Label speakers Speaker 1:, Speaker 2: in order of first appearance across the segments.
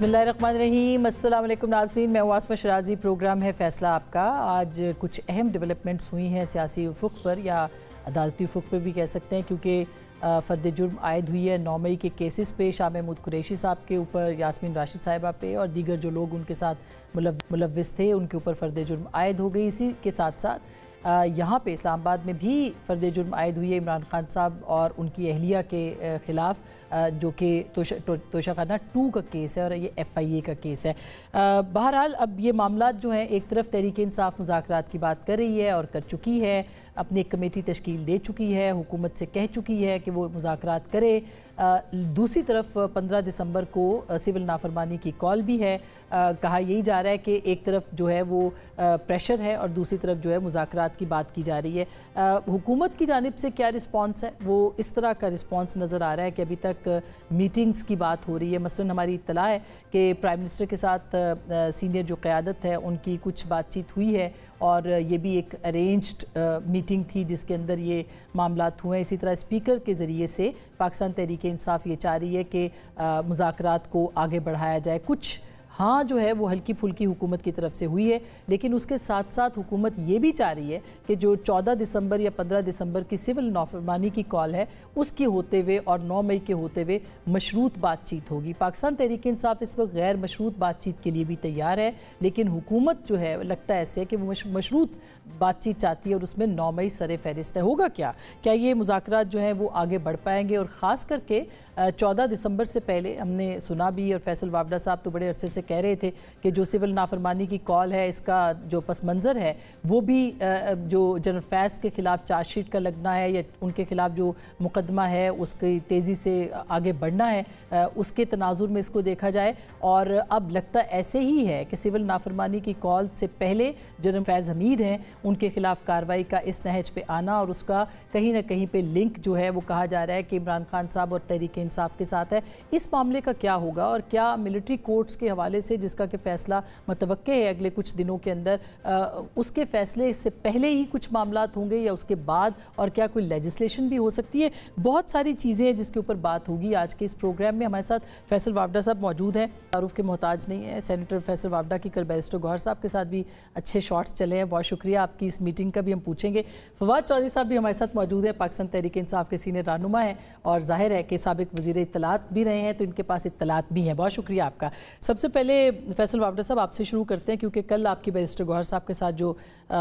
Speaker 1: बिस्मिल्लाहिर्रहमानिर्रहीम। अस्सलाम वालेकुम नाज़रीन, मैं आसमा शराजी। प्रोग्राम है फ़ैसला आपका। आज कुछ अहम डेवलपमेंट्स हुई हैं सियासी उफ़ुक़ पर या अदालती उफ़ुक़ पर भी कह सकते हैं, क्योंकि फ़र्द जुर्म आयद हुई है 9 मई के केसेस पे शाह महमूद कुरैशी साहब के ऊपर, यास्मीन राशिद साहिबा पे और दीगर जो लोग उनके साथ मुलव्विस थे उनके ऊपर फ़र्द जुर्म आयद हो गई। इसी के साथ साथ यहाँ पे इस्लामाबाद में भी फ़र्द जुर्म आयद हुई है इमरान खान साहब और उनकी अहलिया के ख़िलाफ़, जो कि तोशाखाना 2 का केस है और ये FIA का केस है। बहरहाल अब ये मामला जो हैं, एक तरफ तहरीक इंसाफ मुज़ाकरात की बात कर रही है और कर चुकी है, अपनी एक कमेटी तश्कील दे चुकी है, हुकूमत से कह चुकी है कि वो मुज़ाकरात करे। दूसरी तरफ 15 दिसंबर को सिविल नाफरमानी की कॉल भी है। कहा यही जा रहा है कि एक तरफ जो है वो प्रेशर है और दूसरी तरफ जो है मुज़ाकरात की बात की जा रही है। हुकूमत की जानिब से क्या रिस्पॉन्स है, वो इस तरह का रिस्पॉन्स नज़र आ रहा है कि अभी तक मीटिंग्स की बात हो रही है। मसलन हमारी इत्तला है कि प्राइम मिनिस्टर के साथ सीनियर जो क़यादत है उनकी कुछ बातचीत हुई है और ये भी एक अरेंज्ड मीटिंग थी जिसके अंदर ये मामलात हुए। इसी तरह स्पीकर के ज़रिए से पाकिस्तान तहरीक इंसाफ ये चाह रही है कि मुज़ाकरात को आगे बढ़ाया जाए। कुछ हाँ जो है वो हल्की फुल्की हुकूमत की तरफ से हुई है, लेकिन उसके साथ साथ हुकूमत ये भी चाह रही है कि जो 14 दिसंबर या 15 दिसंबर की सिविल नाफरमानी की कॉल है उसके होते हुए और 9 मई के होते हुए मशरूत बातचीत होगी। पाकिस्तान तहरीक इंसाफ इस वक्त गैर मशरूत बातचीत के लिए भी तैयार है, लेकिन हुकूमत जो है लगता है ऐसे कि वो मशरूत बातचीत चाहती है और उसमें 9 मई सर फहरिस्त है। होगा क्या ये मुज़ाकरात जो हैं वो आगे बढ़ पाएंगे? और ख़ास करके 14 दिसंबर से पहले हमने सुना भी, और फैसल वावडा साहब तो बड़े अरसे से कह रहे थे कि जो सिविल नाफरमानी की कॉल है इसका जो पस मंज़र है वो भी जो जनरल फैज़ के ख़िलाफ़ चार्जशीट का लगना है या उनके ख़िलाफ़ जो मुकदमा है उसकी तेज़ी से आगे बढ़ना है, उसके तनाजुर में इसको देखा जाए। और अब लगता ऐसे ही है कि सिविल नाफरमानी की कॉल से पहले जनरल फैज़ हमीद हैं उनके ख़िलाफ़ कार्रवाई का इस नहज पे आना और उसका कहीं ना कहीं पे लिंक जो है वो कहा जा रहा है कि इमरान खान साहब और तहरीक इंसाफ के साथ है। इस मामले का क्या होगा और क्या मिलिट्री कोर्ट्स के हवाले से जिसका कि फ़ैसला मतवक्के है अगले कुछ दिनों के अंदर, उसके फ़ैसले इससे पहले ही कुछ मामलात होंगे या उसके बाद, और क्या कोई लेजिस्लेशन भी हो सकती है? बहुत सारी चीज़ें हैं जिसके ऊपर बात होगी आज के इस प्रोग्राम में। हमारे साथ फैसल वावडा साहब मौजूद हैं, तारुफ के मोहताज नहीं है। सेनेटर फैसल वावडा की कल बैरिस्टर गौहर साहब के साथ भी अच्छे शॉट्स चले हैं, बहुत शुक्रिया आपकी। इस मीटिंग का भी हम पूछेंगे। फवाद चौधरी साहब भी हमारे साथ मौजूद है, पाकिस्तान तहरीक इंसाफ के सीनियर रहनुमा है और ज़ाहिर है कि साबिक वज़ीर इत्तलात भी रहे हैं तो इनके पास इत्तलात भी हैं। बहुत शुक्रिया आपका। सबसे पहले फैसल वावडा साहब आपसे शुरू करते हैं, क्योंकि कल आपकी बैरिस्टर गौहर साहब के साथ जो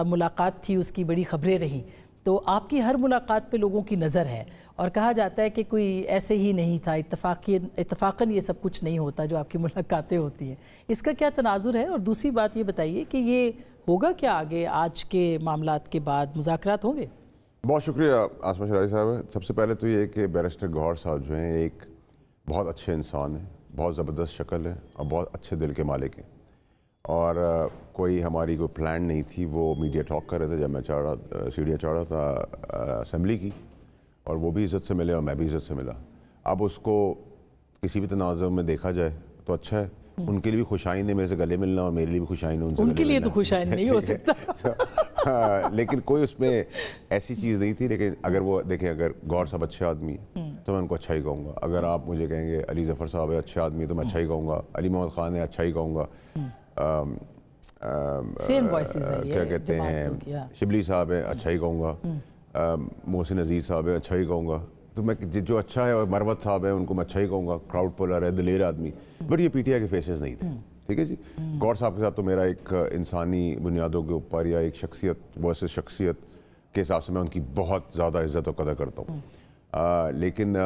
Speaker 1: मुलाकात थी उसकी बड़ी खबरें रहीं, तो आपकी हर मुलाकात पे लोगों की नज़र है और कहा जाता है कि कोई ऐसे ही नहीं था, इत्तफाक़न ये सब कुछ नहीं होता जो आपकी मुलाकातें होती हैं। इसका क्या तनाजुर है? और दूसरी बात ये बताइए कि ये होगा क्या आगे, आज के मामलात के बाद मुज़ाकरात होंगे?
Speaker 2: बहुत शुक्रिया आसमा शराजी साहब। सबसे पहले तो ये कि बैरिस्टर गौहर साहब जो हैं एक बहुत अच्छे इंसान हैं, बहुत ज़बरदस्त शक्ल है और बहुत अच्छे दिल के मालिक हैं। और कोई हमारी कोई प्लान नहीं थी, वो मीडिया टॉक कर रहे थे जब मैं सीढ़ियाँ चढ़ रहा था असेंबली की, और वो भी इज़्ज़त से मिले और मैं भी इज़्ज़त से मिला। अब उसको किसी भी तनाज़ुर में देखा जाए तो अच्छा है। उनके लिए भी खुशाइन है मेरे से गले मिलना और मेरे लिए भी खुशाइन है उनके लिए तो खुशाइन नहीं हो सकता लेकिन कोई उसमें ऐसी चीज़ नहीं थी। लेकिन अगर वो देखें, अगर गौर साहब अच्छे आदमी तो मैं उनको अच्छा ही कहूँगा। अगर आप मुझे कहेंगे अली ज़फ़र साहब है अच्छे आदमी तो मैं अच्छा ही कहूँगा, अली मोहम्मद ख़ान है अच्छा ही कहूँगा, क्या कहते हैं शिबली साहब है अच्छा ही कहूँगा, मोहसिन अजीज़ साहब है अच्छा ही कहूँगा। तो मैं जो अच्छा है, और मरवत साहब है उनको मैं अच्छा ही कहूँगा, क्राउड पुलर है, दिलेर आदमी। बट ये PTI के फेसेस नहीं थे, ठीक है जी। गौर साहब के साथ तो मेरा एक इंसानी बुनियादों के ऊपर या एक शख्सियत वर्सेस शख्सियत के हिसाब से मैं उनकी बहुत ज़्यादा इज़्ज़त और कदर करता हूँ। लेकिन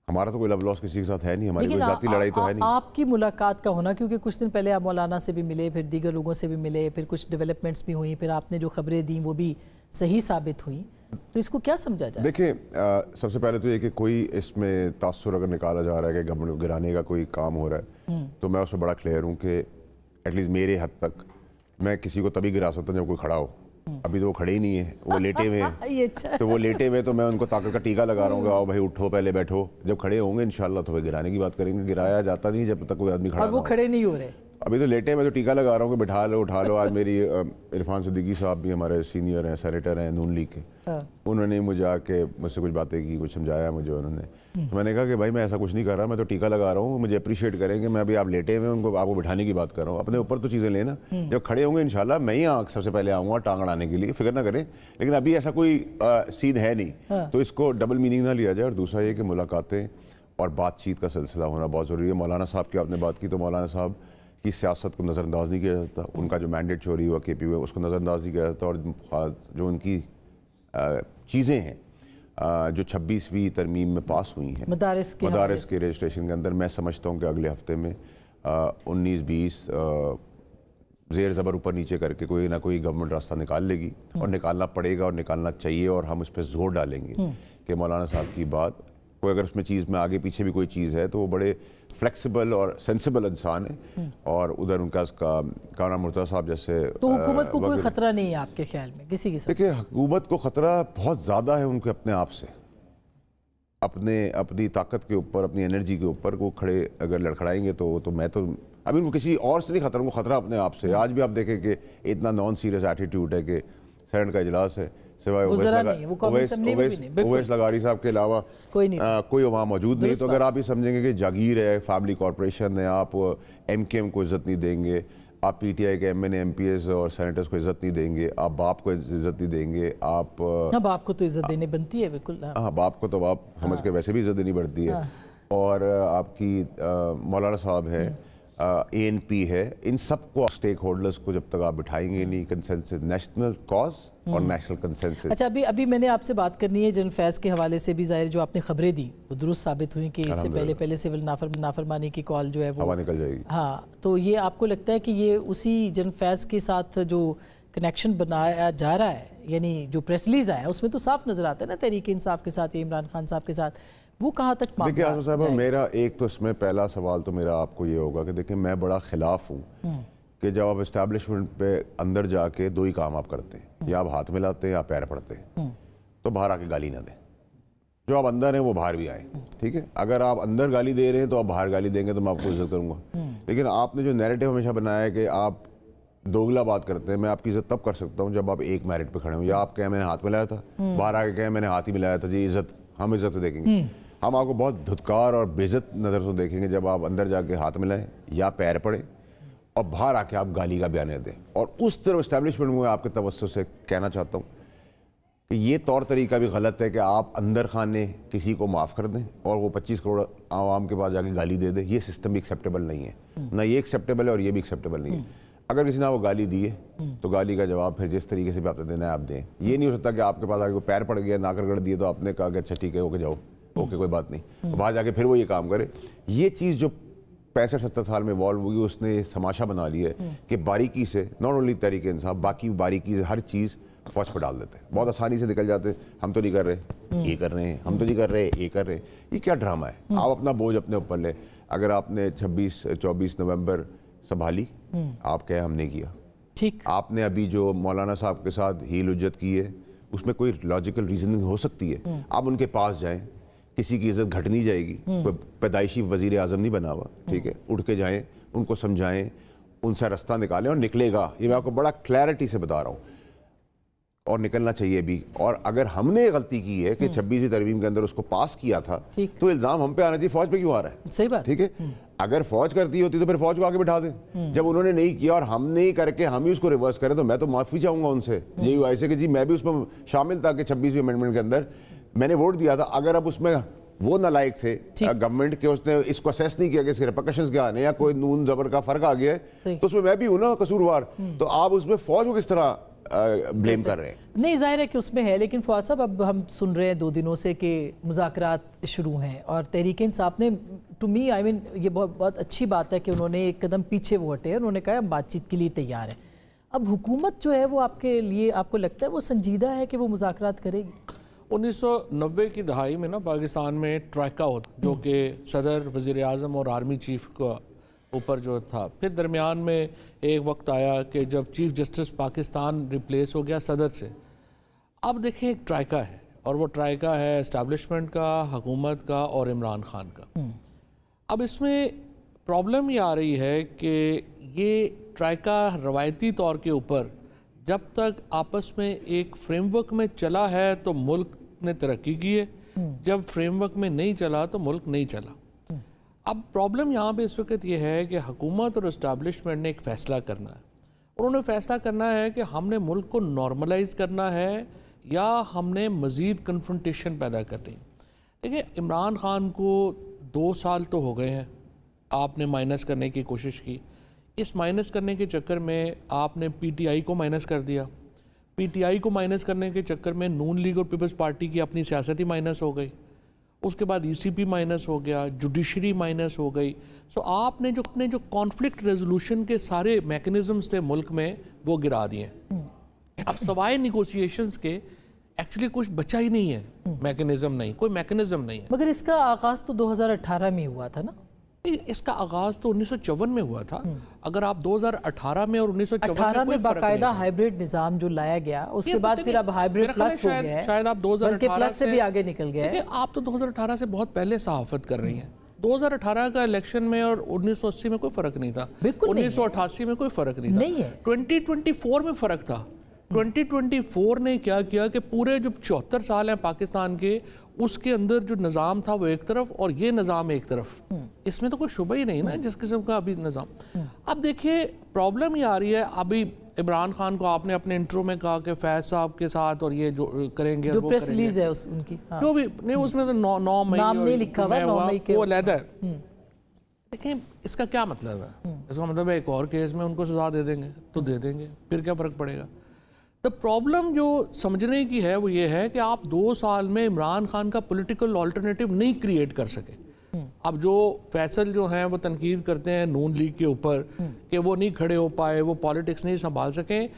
Speaker 2: हमारा तो कोई लव लॉस किसी के साथ है नहीं, हमारी कोई ज़ाती लड़ाई तो है नहीं।
Speaker 1: आपकी मुलाकात का होना, क्योंकि कुछ दिन पहले आप मौलाना से भी मिले, फिर दीगर लोगों से भी मिले, फिर कुछ डेवलपमेंट्स भी हुई, फिर आपने जो खबरें दी वो भी सही साबित हुई, तो इसको क्या समझा जाए?
Speaker 2: देखिए, सबसे पहले तो ये कि कोई इसमें तासुर अगर निकाला जा रहा है कि गवर्नमेंट को गिराने का कोई काम हो रहा है, तो मैं उसमें बड़ा क्लियर हूँ कि एटलीस्ट मेरे हद तक मैं किसी को तभी गिरा सकता हूँ जब कोई खड़ा हो। अभी तो वो खड़े ही नहीं है, वो लेटे हुए हैं तो वो लेटे हुए तो मैं उनको ताकत का टीका लगा रहा हूँ, आओ भाई उठो पहले बैठो। जब खड़े होंगे इंशाल्लाह तो फिर गिराने की बात करेंगे। गिराया जाता नहीं जब तक कोई आदमी खड़ा,
Speaker 1: और वो खड़े नहीं हो रहे।
Speaker 2: अभी तो लेटे मैं तो टीका लगा रहा हूँ कि बिठा लो उठा लो। आज मेरी इरफान सिद्दीकी साहब भी हमारे सीनियर हैं, सेनेटर हैं नून लीग के, उन्होंने मुझे आके मुझसे कुछ बातें की, कुछ समझाया मुझे उन्होंने। तो मैंने कहा कि भाई मैं ऐसा कुछ नहीं कर रहा, मैं तो टीका लगा रहा हूँ, मुझे अप्रिशिएट करेंगे, मैं अभी आप लेटे हुए उनको आपको बिठाने की बात कर रहा हूँ। अपने ऊपर तो चीज़ें लेना, जब खड़े होंगे इंशाल्लाह मैं ही सबसे पहले आऊँगा टांग अड़ाने के लिए, फिक्र ना करें। लेकिन अभी ऐसा कोई सीन है नहीं, तो इसको डबल मीनिंग ना लिया जाए। और दूसरा ये कि मुलाकातें और बातचीत का सिलसिला होना बहुत ज़रूरी है। मौलाना साहब की आपने बात की, तो मौलाना साहब की सियासत को नज़रअंदाज नहीं किया जाता, उनका जो मैंडेट चोरी हुआ KPU में उसको नज़रअंदाज नहीं किया जाता, और जो उनकी चीज़ें हैं जो 26वीं तरमीम में पास हुई हैं मदारिस के रजिस्ट्रेशन के अंदर, मैं समझता हूँ कि अगले हफ्ते में 19-20 ज़ेर ज़बर ऊपर नीचे करके कोई ना कोई गवर्नमेंट रास्ता निकाल लेगी, और निकालना पड़ेगा और निकालना चाहिए। और हम उस पर जोर डालेंगे कि मौलाना साहब की बात कोई अगर उसमें चीज़ में आगे पीछे भी कोई चीज़ है तो वो बड़े फ्लेक्सिबल और सेंसिबल इंसान है। और उधर उनका काना मुर्तज़ा साहब जैसे,
Speaker 1: तो हुकूमत को कोई ख़तरा नहीं है आपके ख्याल में किसी के साथ?
Speaker 2: देखिए हुकूमत को ख़तरा बहुत ज़्यादा है उनके अपने आप से, अपनी ताकत के ऊपर, अपनी एनर्जी के ऊपर वो खड़े अगर लड़खड़ाएंगे तो मैं तो अभी उनको किसी और से नहीं खतरा, उनको खतरा अपने आप से। आज भी आप देखें कि इतना नॉन सीरियस एटीट्यूड है कि सेनेट का इजलास है, सिवाय उवैस लगारी साहब के अलावा कोई वहाँ मौजूद नहीं। तो अगर आप ये समझेंगे कि जागीर है, फैमिली कॉरपोरेशन है, आप MKM को इज़्ज़त नहीं देंगे, आप PTI के MNA MPs और सेनेटर्स को इज़्ज़त नहीं देंगे, आप बाप को इज़्ज़त नहीं देंगे, आप
Speaker 1: बाप को तो इज़्ज़त देनी बनती है बिल्कुल।
Speaker 2: हाँ, बाप को तो बाप समझ के वैसे भी इज़्ज़त देनी पड़ती है। और आपकी मौलाना साहब है, ANP है, इन सबको स्टेक होल्डर्स को जब तक आप बिठाएंगे नहीं, कंसेंसस, नेशनल कॉज और नेशनल कंसेंसस।
Speaker 1: अच्छा, अभी मैंने आपसे बात करनी है जनरल फैज़ के हवाले से भी, ज़ाहिर जो आपने खबरें दी वो दुरुस्त साबित हुई कि इससे पहले सिविल नाफरमानी की कॉल जो है वो
Speaker 2: निकल जाएगी।
Speaker 1: हाँ, तो ये आपको लगता है कि ये उसी जनरल फैज़ के साथ जो कनेक्शन बनाया जा रहा है, यानी जो प्रेस रिलीज़ आया उसमें तो साफ नज़र आता है ना तहरीक इंसाफ के साथ या इमरान खान साहब के साथ, वो कहाँ तक मामला?
Speaker 2: देखिए आसमा साहब, मेरा एक तो इसमें पहला सवाल तो मेरा आपको ये होगा कि देखिए मैं बड़ा खिलाफ हूँ कि जब आप इस्टेब्लिशमेंट पे अंदर जाके दो ही काम आप करते हैं, या आप हाथ मिलाते हैं या पैर पड़ते हैं, तो बाहर आके गाली ना दें। जो आप अंदर हैं वो बाहर भी आए, ठीक है? अगर आप अंदर गाली दे रहे हैं तो आप बाहर गाली देंगे तो मैं आपको इज्जत करूँगा। लेकिन आपने जो नैरेटिव हमेशा बनाया है कि आप दोगला बात करते हैं, मैं आपकी इज्जत तब कर सकता हूँ जब आप एक मेरिट पे खड़े हो, या आप कहें मैंने हाथ मिलाया था, बाहर आके कहें मैंने हाथ ही मिलाया था, जी इज्जत, हम इज्जत तो देखेंगे। हम आपको बहुत धुतकार और बेइज्जत नज़र से देखेंगे जब आप अंदर जाके हाथ मिलाएं या पैर पड़े और बाहर आके आप गाली का बयान दें। और उस तरह इस्टेब्लिशमेंट में आपके तवज्जो से कहना चाहता हूँ कि ये तौर तरीका भी गलत है कि आप अंदर खाने किसी को माफ़ कर दें और वो 25 करोड़ आवाम के पास जाके गाली दे दे। ये सिस्टम भी एक्सेप्टेबल नहीं है, ना ये एक्सेप्टेबल है और ये भी एक्सेप्टेबल नहीं है। अगर किसी ने आपको गाली दी है तो गाली का जवाब फिर जिस तरीके से भी आपने देना है आप दें। ये नहीं हो सकता कि आपके पास आगे पैर पड़ गया, नाक रगड़ दिए तो आपने कहा कि अच्छा ठीक है ओके जाओ, ओके कोई बात नहीं, तो बाहर जाके फिर वो ये काम करे। ये चीज़ जो 65-70 साल में इवॉल्व हुई, उसने समाशा बना लिया है कि बारीकी से, नॉट ओनली तहरीक इंसाफ, बाकी बारीकी से हर चीज़ फौज पर डाल देते हैं, बहुत आसानी से निकल जाते हैं। हम तो नहीं कर रहे, ये कर रहे हैं, हम तो नहीं कर रहे, ये कर रहे हैं। ये क्या ड्रामा है? आप अपना बोझ अपने ऊपर लें। अगर आपने 26-24 नवंबर संभाली, आप कहें हमने किया
Speaker 1: ठीक। आपने
Speaker 2: अभी जो मौलाना साहब के साथ हील उज्जत की है उसमें कोई लॉजिकल रीजनिंग हो सकती है। आप उनके पास जाएं, किसी की इज्जत घट नहीं जाएगी, कोई पैदाइशी वजीर आजम नहीं बना हुआ, ठीक है? उठ के जाएं, उनको समझाएं, उनसे रास्ता निकालें और निकलेगा। ये मैं आपको बड़ा क्लैरिटी से बता रहा हूँ, और निकलना चाहिए भी। और अगर हमने गलती की है कि 26वीं तरमीम के अंदर उसको पास किया था तो इल्ज़ाम हम पे आना चाहिए, फौज पे क्यों आ रहा है?
Speaker 1: सही बात,
Speaker 2: ठीक है? अगर फौज करती होती तो फिर फौज को आगे बिठा दें। जब उन्होंने नहीं किया और हमने ही करके हम ही उसको रिवर्स करें तो मैं तो माफ़ी चाहूँगा उनसे, JUI से, कि जी मैं भी उसमें शामिल था कि 26वीं अमेंडमेंट के अंदर मैंने वोट दिया था। अगर अब उसमें वो नालायक थे गवर्नमेंट के, उसने इसको असेस नहीं किया कि इसके रिपरकशंस क्या आने, या कोई नून जबर का फर्क आ गया है तो उसमें मैं भी हूँ ना कसूरवार। तो आप उसमें फौज को किस तरह ब्लेम कर रहे हैं?
Speaker 1: नहीं, जाहिर है कि उसमें है, लेकिन फवाद साहब अब हम सुन रहे हैं 2 दिनों से कि मुज़ाकरात शुरू हैं और तहरीक इंसाफ ने, टू मी ये बहुत अच्छी बात है कि उन्होंने एक कदम पीछे वो हटे, उन्होंने कहा हम बातचीत के लिए तैयार हैं। अब हुकूमत जो है वो आपके लिए, आपको लगता है वो संजीदा है कि वो मुज़ाकरात करेगी?
Speaker 3: 1990 की दहाई में ना पाकिस्तान में ट्राइका होता, जो कि सदर, वज़ीर आज़म और आर्मी चीफ का ऊपर जो था। फिर दरमियान में एक वक्त आया कि जब चीफ जस्टिस पाकिस्तान रिप्लेस हो गया सदर से। अब देखें एक ट्राइका है, और वो ट्राइका है इस्टेब्लिशमेंट का, हुकूमत का और इमरान खान का। अब इसमें प्रॉब्लम ये आ रही है कि ये ट्राइका रवायती तौर के ऊपर जब तक आपस में एक फ्रेमवर्क में चला है तो मुल्क ने तरक्की की है, जब फ्रेमवर्क में नहीं चला तो मुल्क नहीं चला। अब प्रॉब्लम यहाँ पे इस वक्त ये है कि हुकूमत और इस्टेब्लिशमेंट ने एक फ़ैसला करना है। उन्होंने फ़ैसला करना है कि हमने मुल्क को नॉर्मलाइज करना है या हमने मज़ीद कन्फ्रंटेशन पैदा करनी। देखिए, इमरान खान को 2 साल तो हो गए हैं, आपने माइनस करने की कोशिश की। इस माइनस करने के चक्कर में आपने पीटीआई को माइनस कर दिया। पीटीआई को माइनस करने के चक्कर में नून लीग और पीपल्स पार्टी की अपनी सियासत ही माइनस हो गई। उसके बाद ईसीपी माइनस हो गया, जुडिशरी माइनस हो गई। सो आपने जो अपने जो कॉन्फ्लिक्ट रेजोल्यूशन के सारे मैकेनिज्म्स थे मुल्क में वो गिरा दिए। अब सवाए निगोशिएशंस के एक्चुअली कुछ बचा ही नहीं है, मैकेनिज्म नहीं, कोई मैकेनिज्म नहीं है।
Speaker 1: मगर इसका आगाज़ तो 2018 में हुआ था ना?
Speaker 3: इसका आगाज तो 1954 में हुआ था। अगर आप 2018 में और 1954
Speaker 1: में बाकायदा हाइब्रिड निज़ाम जो लाया गया, उसके बाद फिर अब हाइब्रिड प्लस हो गया है,
Speaker 3: शायद आप 2018
Speaker 1: प्लस से भी आगे निकल गया है।
Speaker 3: आप तो 2018 से बहुत पहले सहाफत कर रही हैं। 2018 का इलेक्शन में और 1980 में कोई फर्क नहीं था, 1988 में कोई फर्क नहीं था, 2024 में फर्क था। 2024 ने क्या किया कि पूरे जो 74 साल हैं पाकिस्तान के, उसके अंदर जो निज़ाम था वो एक तरफ और ये निज़ाम एक तरफ, इसमें तो कोई शुबा ही नहीं ना जिस किस्म का अभी निज़ाम। अब देखिए, प्रॉब्लम ये आ रही है, अभी इमरान खान को आपने अपने इंट्रो में कहा कि फैज साहब के साथ और ये जो करेंगे,
Speaker 1: जो प्रेस रिलीज है उनकी,
Speaker 3: जो भी नहीं, उसमें तो 9 मई
Speaker 1: नाम नहीं लिखा हुआ, 9 मई के
Speaker 3: वो अलग है। देखिए, इसका क्या मतलब है? इसका मतलब है एक और केस में उनको सजा दे देंगे तो दे देंगे, फिर क्या फ़र्क पड़ेगा। तो प्रॉब्लम जो समझने की है वो ये है कि आप 2 साल में इमरान खान का पॉलिटिकल अल्टरनेटिव नहीं क्रिएट कर सके। अब जो फैसल जो हैं वो तनकीद करते हैं नून लीग के ऊपर कि वो नहीं खड़े हो पाए, वो पॉलिटिक्स नहीं संभाल सकें,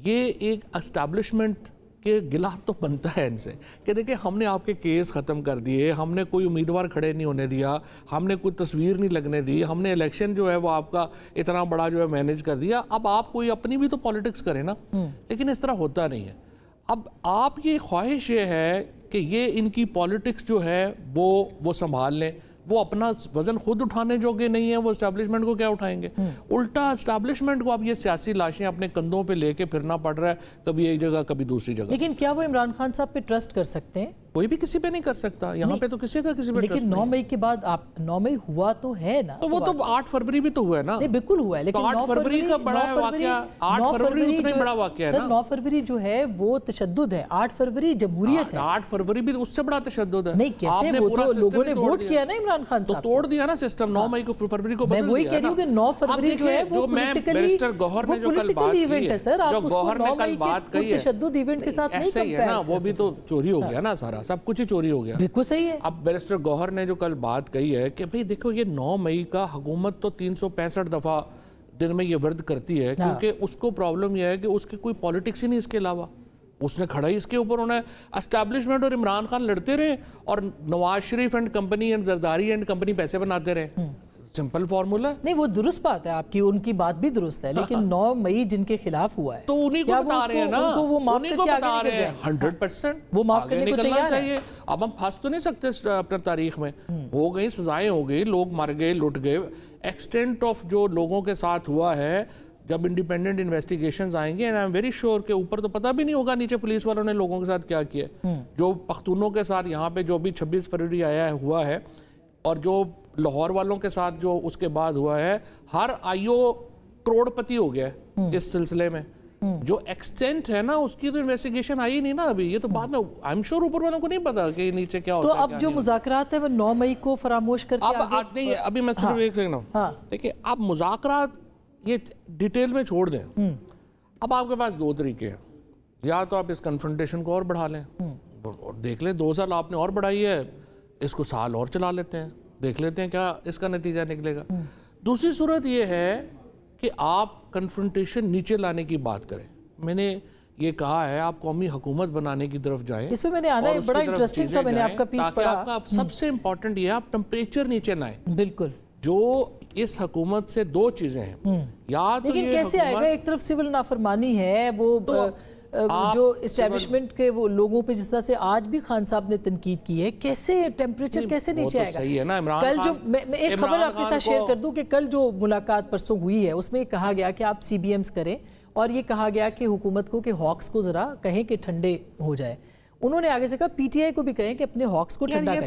Speaker 3: ये एक एस्टैब्लिशमेंट के गिला तो बनता है इनसे कि देखिए, हमने आपके केस ख़त्म कर दिए, हमने कोई उम्मीदवार खड़े नहीं होने दिया, हमने कोई तस्वीर नहीं लगने दी, हमने इलेक्शन जो है वो आपका इतना बड़ा जो है मैनेज कर दिया। अब आप कोई अपनी भी तो पॉलिटिक्स करें ना, लेकिन इस तरह होता नहीं है। अब आप ये ख्वाहिश ये है कि ये इनकी पॉलिटिक्स जो है वो संभाल लें, वो अपना वजन खुद उठाने जोगे नहीं है, वो एस्टैब्लिशमेंट को क्या उठाएंगे। उल्टा एस्टैब्लिशमेंट को अब ये सियासी लाशें अपने कंधों पे लेके फिरना पड़ रहा है, कभी एक जगह कभी दूसरी जगह।
Speaker 1: लेकिन क्या वो इमरान खान साहब पे ट्रस्ट कर सकते हैं?
Speaker 3: कोई भी किसी पे नहीं कर सकता, यहाँ पे तो किसी का किसी पे
Speaker 1: लेकिन 9 मई के बाद आप 9 मई हुआ तो है ना,
Speaker 3: तो वो तो 8 फरवरी भी तो हुआ है ना।
Speaker 1: नहीं, बिल्कुल हुआ है, लेकिन
Speaker 3: 8 फरवरी का बड़ा वाकया, 8 फरवरी उतना ही बड़ा वाकया है ना।
Speaker 1: 9 फरवरी जो है वो तशद्दुद है, 8 फरवरी जमहूरियत है।
Speaker 3: 8 फरवरी भी उससे बड़ा तशद्दुद है।
Speaker 1: नहीं, कैसे? वो तो लोगों ने वोट किया ना इमरान खान साहब,
Speaker 3: तो तोड़ दिया ना सिस्टम। 9 मई को फरवरी को बदल दिया।
Speaker 1: मैं वही कह रही हूँ कि 9 फरवरी जो है वो
Speaker 3: बैरिस्टर गौहर ने जो कल बात की है, जो गौहर ने कल बात कही है,
Speaker 1: तशद्दुद इवेंट के साथ नहीं
Speaker 3: ऐसे ही है ना, वो भी तो चोरी हो गया ना, सारा सब कुछ ही चोरी हो गया।
Speaker 1: बिल्कुल सही है।
Speaker 3: अब बैरिस्टर गौहर ने जो कल बात कही है कि भाई देखो, ये 9 मई का हुकूमत तो 365 दफ़ा दिन में ये वर्द करती है, क्योंकि उसको प्रॉब्लम यह है कि उसकी कोई पॉलिटिक्स ही नहीं इसके अलावा, उसने खड़ा ही इसके ऊपर होना है। एस्टैब्लिशमेंट और इमरान खान लड़ते रहे और Nawaz Sharif and company and Zardari and company पैसे बनाते रहे। Simple formula.
Speaker 1: नहीं, वो दुरुस्त बात है आपकी, उनकी बात भी दुरुस्त है, लेकिन 9 मई जिनके खिलाफ हुआ है
Speaker 3: तो उन्हीं को बता रहे हैं ना,
Speaker 1: उनको वो माफ करके आगे निकल जाए।
Speaker 3: 100%
Speaker 1: वो माफ करने को तैयार
Speaker 3: चाहिए। अब हम फंस तो नहीं सकते अपने तारीख में, हो गई सजाएं, हो गई, लोग मर गए, लुट गए। एक्सटेंट ऑफ जो लोगों के साथ हुआ है, जब इंडिपेंडेंट इन्वेस्टिगेशंस आएंगे, and I am very sure कि ऊपर तो पता भी नहीं होगा नीचे पुलिस वालों ने लोगों के साथ क्या किया। जो पख्तूनों के साथ यहाँ पे जो भी 26 फरवरी आया हुआ है और जो लाहौर वालों के साथ जो उसके बाद हुआ है, हर आईओ करोड़पति हो गया इस सिलसिले में। जो एक्सटेंट है ना उसकी तो इन्वेस्टिगेशन आई नहीं ना अभी, ये तो बाद में आई एम श्योर ऊपर वालों को नहीं पता कि नीचे क्या होता है।
Speaker 1: तो अब जो मुज़ाकरात है वो 9 मई को फरामोश करके
Speaker 3: अब नहीं, अभी मैं सिर्फ एक सेकंड, देखिए, अब मुज़ाकरात ये डिटेल में छोड़ दें। अब आपके पास 2 तरीके हैं, या तो आप इस कन्फ्रंटेशन को और बढ़ा लें और देख लें 2 साल आपने और बढ़ाई है, इसको साल और चला लेते हैं, देख लेते हैं क्या इसका नतीजा निकलेगा। दूसरी सूरत ये है कि आप कन्फ्रंटेशन नीचे लाने की बात करें। मैंने ये कहा है आप कौमी हुकूमत बनाने की तरफ जाएं।
Speaker 1: इसमें मैंने आना है, बड़ा इंटरेस्टिंग था, मैंने आपका पीस पढ़ा।
Speaker 3: आपका सबसे इंपॉर्टेंट ये आप टेम्परेचर नीचे लाएं।
Speaker 1: बिल्कुल।
Speaker 3: जो इस हुकूमत से 2 चीजें हैं, या तो
Speaker 1: लेकिन कैसे आएगा? एक तरफ सिविल नाफरमानी है, वो जो इस्टेब्लिशमेंट के वो लोगों पे जिस तरह से आज भी खान साहब ने तनकीद की है, कैसे टेम्परेचर कैसे नीचे आएगा?
Speaker 3: सही है ना इमरान
Speaker 1: कल
Speaker 3: खान,
Speaker 1: जो मैं एक खबर आपके साथ शेयर कर दूं कि कल जो मुलाकात परसों हुई है उसमें कहा गया कि आप CBMs करें और ये कहा गया कि हुकूमत को कि हॉक्स को ज़रा कहें कि ठंडे हो जाए। उन्होंने आगे से कहा PTI को भी कहें कि अपने हॉक्स को ठंडा करें।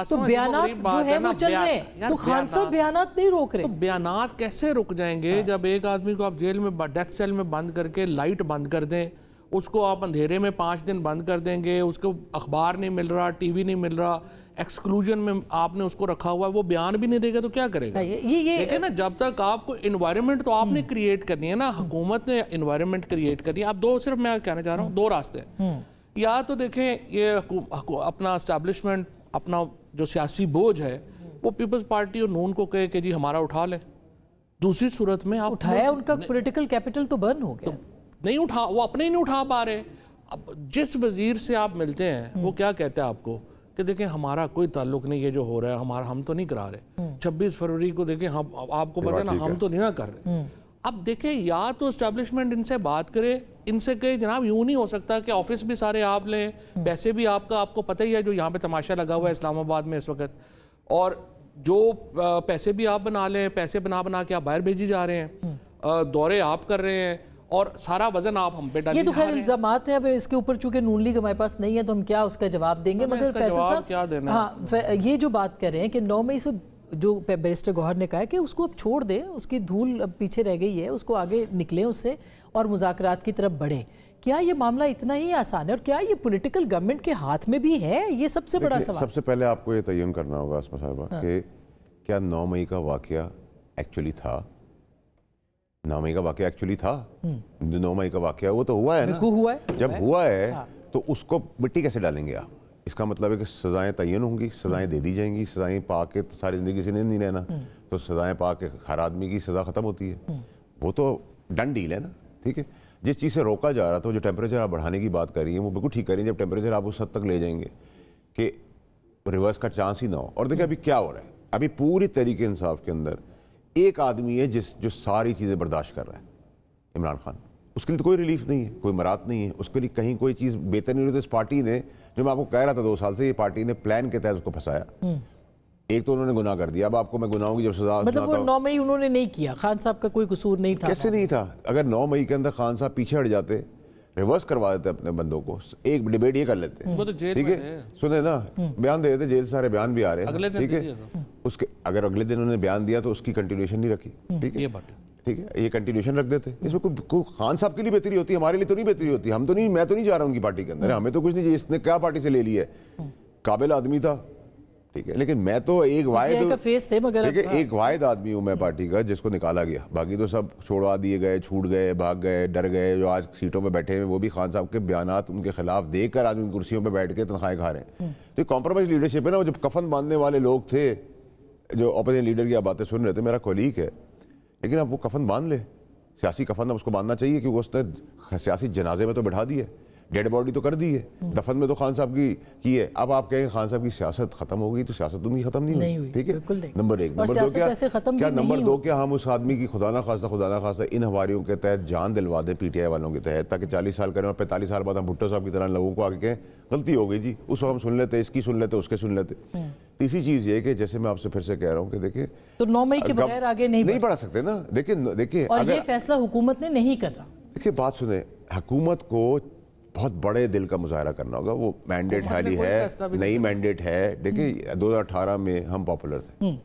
Speaker 1: तो बयानात जो है वो चल रहे हैं, तो खान साहब बयानात नहीं रोक रहे।
Speaker 3: तो बयानात कैसे रुक जाएंगे जब एक आदमी को आप जेल में डेथ सेल में बंद करके लाइट बंद कर दें, उसको आप अंधेरे में 5 दिन बंद कर देंगे, उसको अखबार नहीं मिल रहा, TV नहीं मिल रहा, एक्सक्लूजन में आपने उसको रखा हुआ है, वो बयान भी नहीं देगा तो क्या करेगा?
Speaker 1: ये
Speaker 3: देखिए ना, जब तक आपको इन्वायरमेंट तो आपने क्रिएट करनी है ना, हुकूमत ने इन्वायरमेंट क्रिएट करनी है। आप सिर्फ मैं कहना चाह रहा हूँ 2 रास्ते हैं। या तो देखें ये अपना एस्टैब्लिशमेंट, अपना जो सियासी बोझ है वो पीपल्स पार्टी और नून को कहे कि जी हमारा उठा ले। दूसरी सूरत में आप
Speaker 1: उठाया, उनका पॉलिटिकल कैपिटल तो बर्न हो गया,
Speaker 3: नहीं उठा, वो अपने ही नहीं उठा पा रहे। अब जिस वजीर से आप मिलते हैं वो क्या कहते हैं आपको कि देखें हमारा कोई ताल्लुक नहीं, ये जो हो रहा है हमारा, हम तो नहीं करा रहे। 26 फरवरी को देखें, हम आपको पता है ना, हम तो नहीं ना कर रहे। अब देखें, या तो एस्टैब्लिशमेंट इनसे बात करे, इनसे कहे जनाब यूं नहीं हो सकता कि ऑफिस भी सारे आप लें, पैसे भी आपको पता ही है जो यहाँ पे तमाशा लगा हुआ है इस्लामाबाद में इस वक्त, और जो पैसे भी आप बना लें, पैसे बना के आप बाहर भेजी जा रहे हैं, दौरे आप कर रहे हैं और सारा वजन आप हम पे डाल।
Speaker 1: ये तो खैर इल्जामात है, अब इसके ऊपर चूंकि नून लीग हमारे पास नहीं है तो हम क्या उसका जवाब देंगे। मगर फैसल साहब
Speaker 3: क्या देना,
Speaker 1: हाँ, ये जो बात कर रहे हैं कि 9 मई से जो बैरिस्टर गौहर ने कहा है कि उसको अब छोड़ दें, उसकी धूल अब पीछे रह गई है, उसको आगे निकलें उससे और मुज़ाकरात की तरफ बढ़ें। क्या ये मामला इतना ही आसान है और क्या ये पॉलिटिकल गवर्नमेंट के हाथ में भी है? ये सबसे बड़ा सवाल।
Speaker 2: सबसे पहले आपको ये तयन करना होगा आसमा साहिबा कि क्या 9 मई का वाकया एक्चुअली था? 9 मई का वाकया एक्चुअली था? 9 मई का वाकया वो तो हुआ है ना,
Speaker 1: हुआ है।
Speaker 2: जब हुआ है तो उसको मिट्टी कैसे डालेंगे आप? इसका मतलब है कि सज़ाएं तयन होंगी, सज़ाएं दे दी जाएंगी। सज़ाएं पा के तो सारी ज़िंदगी से नहीं रहना, तो सज़ाएं पा के हर आदमी की सज़ा ख़त्म होती है, वो तो डन डील है ना। ठीक है, जिस चीज़ से रोका जा रहा था, जो टेम्परेचर आप बढ़ाने की बात कर रही हैं वो बिल्कुल ठीक कर रही है। जब टेम्परेचर आप उस हद तक ले जाएंगे कि रिवर्स का चांस ही ना हो। और देखिए अभी क्या हो रहा है, अभी पूरी तरीके इंसाफ के अंदर एक आदमी है जो सारी चीज़ें बर्दाश्त कर रहा है, इमरान खान। उसके लिए तो कोई रिलीफ नहीं है, कोई मरात नहीं है, उसके लिए कहीं कोई चीज़ बेहतर नहीं होती। इस पार्टी ने, जो मैं आपको कह रहा था 2 साल से, ये पार्टी ने प्लान के तहत उसको फंसाया। एक तो उन्होंने गुनाह कर दिया, अब आपको मैं गुनाहों की जब सजा,
Speaker 1: मतलब वो 9 मई उन्होंने नहीं किया, खान साहब का कोई कसूर नहीं था।
Speaker 2: कैसे नहीं था? अगर 9 मई के अंदर खान साहब पीछे हट जाते, रिवर्स करवा देते अपने बंदों को, एक डिबेट ये कर लेते, ठीक है, सुने ना, बयान दे देते, जेल सारे बयान भी आ रहे हैं, ठीक है। उसके अगर अगले दिन उन्होंने बयान दिया तो उसकी कंटिन्यूएशन नहीं रखी, ठीक है, ठीक है, ये कंटिन्यूएशन रख देते। इसमें कोई खान साहब के लिए बेहतरी होती है, हमारे लिए तो नहीं बेहतरी होती। हम तो नहीं, मैं तो नहीं जा रहा उनकी पार्टी के अंदर, हमें तो कुछ नहीं, इसने क्या पार्टी से ले लिया है, काबिल आदमी था, ठीक है, लेकिन मैं तो एक वाहिद आदमी हूँ मैं पार्टी का जिसको निकाला गया। बाकी तो सब छोड़वा दिए गए, छूट गए, भाग गए, डर गए। जो आज सीटों पे बैठे हैं वो भी खान साहब के बयानात उनके खिलाफ देकर आज उन कुर्सियों पे बैठ के तनख्वाहें खा रहे हैं। तो कॉम्प्रोमाइज लीडरशिप है ना। वो जब कफन बांधने वाले लोग थे, जो अपोजिशन लीडर की आप बातें सुन रहे थे, मेरा कोलीग है, लेकिन अब वो कफन बांध ले, सियासी कफन अब उसको बांधना चाहिए, क्योंकि उसने सियासी जनाजे में तो बैठा दिया, डेड बॉडी तो कर दी है, दफन में तो खान साहब की है। अब आप कहेंगे खान साहब की सियासत खत्म हो गई, तो सियासत उनकी खत्म नहीं हुई, ठीक है, नंबर 1। नंबर 2 क्या नंबर 2 क्या हम उस आदमी की खुदा ना खास्ता इन हवारियों के तहत जान दिलवा दें PTI वालों के तहत, ताकि 40 साल करें और 45 साल बाद हम भुट्टो साहब की तरह लोगों को आगे कहें गलती हो गई जी, उस वक्त हम सुन लेते, इसकी सुन लेते, उसके सुन लेते। तीसरी चीज ये कि जैसे मैं आपसे फिर से कह रहा हूँ कि देखिए,
Speaker 1: तो 9 मई के बगैर आगे नहीं बढ़ा
Speaker 2: सकते ना। देखिए
Speaker 1: और ये फैसला हुकूमत ने नहीं कर रहा।
Speaker 2: देखिए बात सुने, हुकूमत को बहुत बड़े दिल का मुजाहरा करना होगा। वो मैंडेट हाली है, नई मैंडेट है। देखिए 2018 में हम पॉपुलर थे,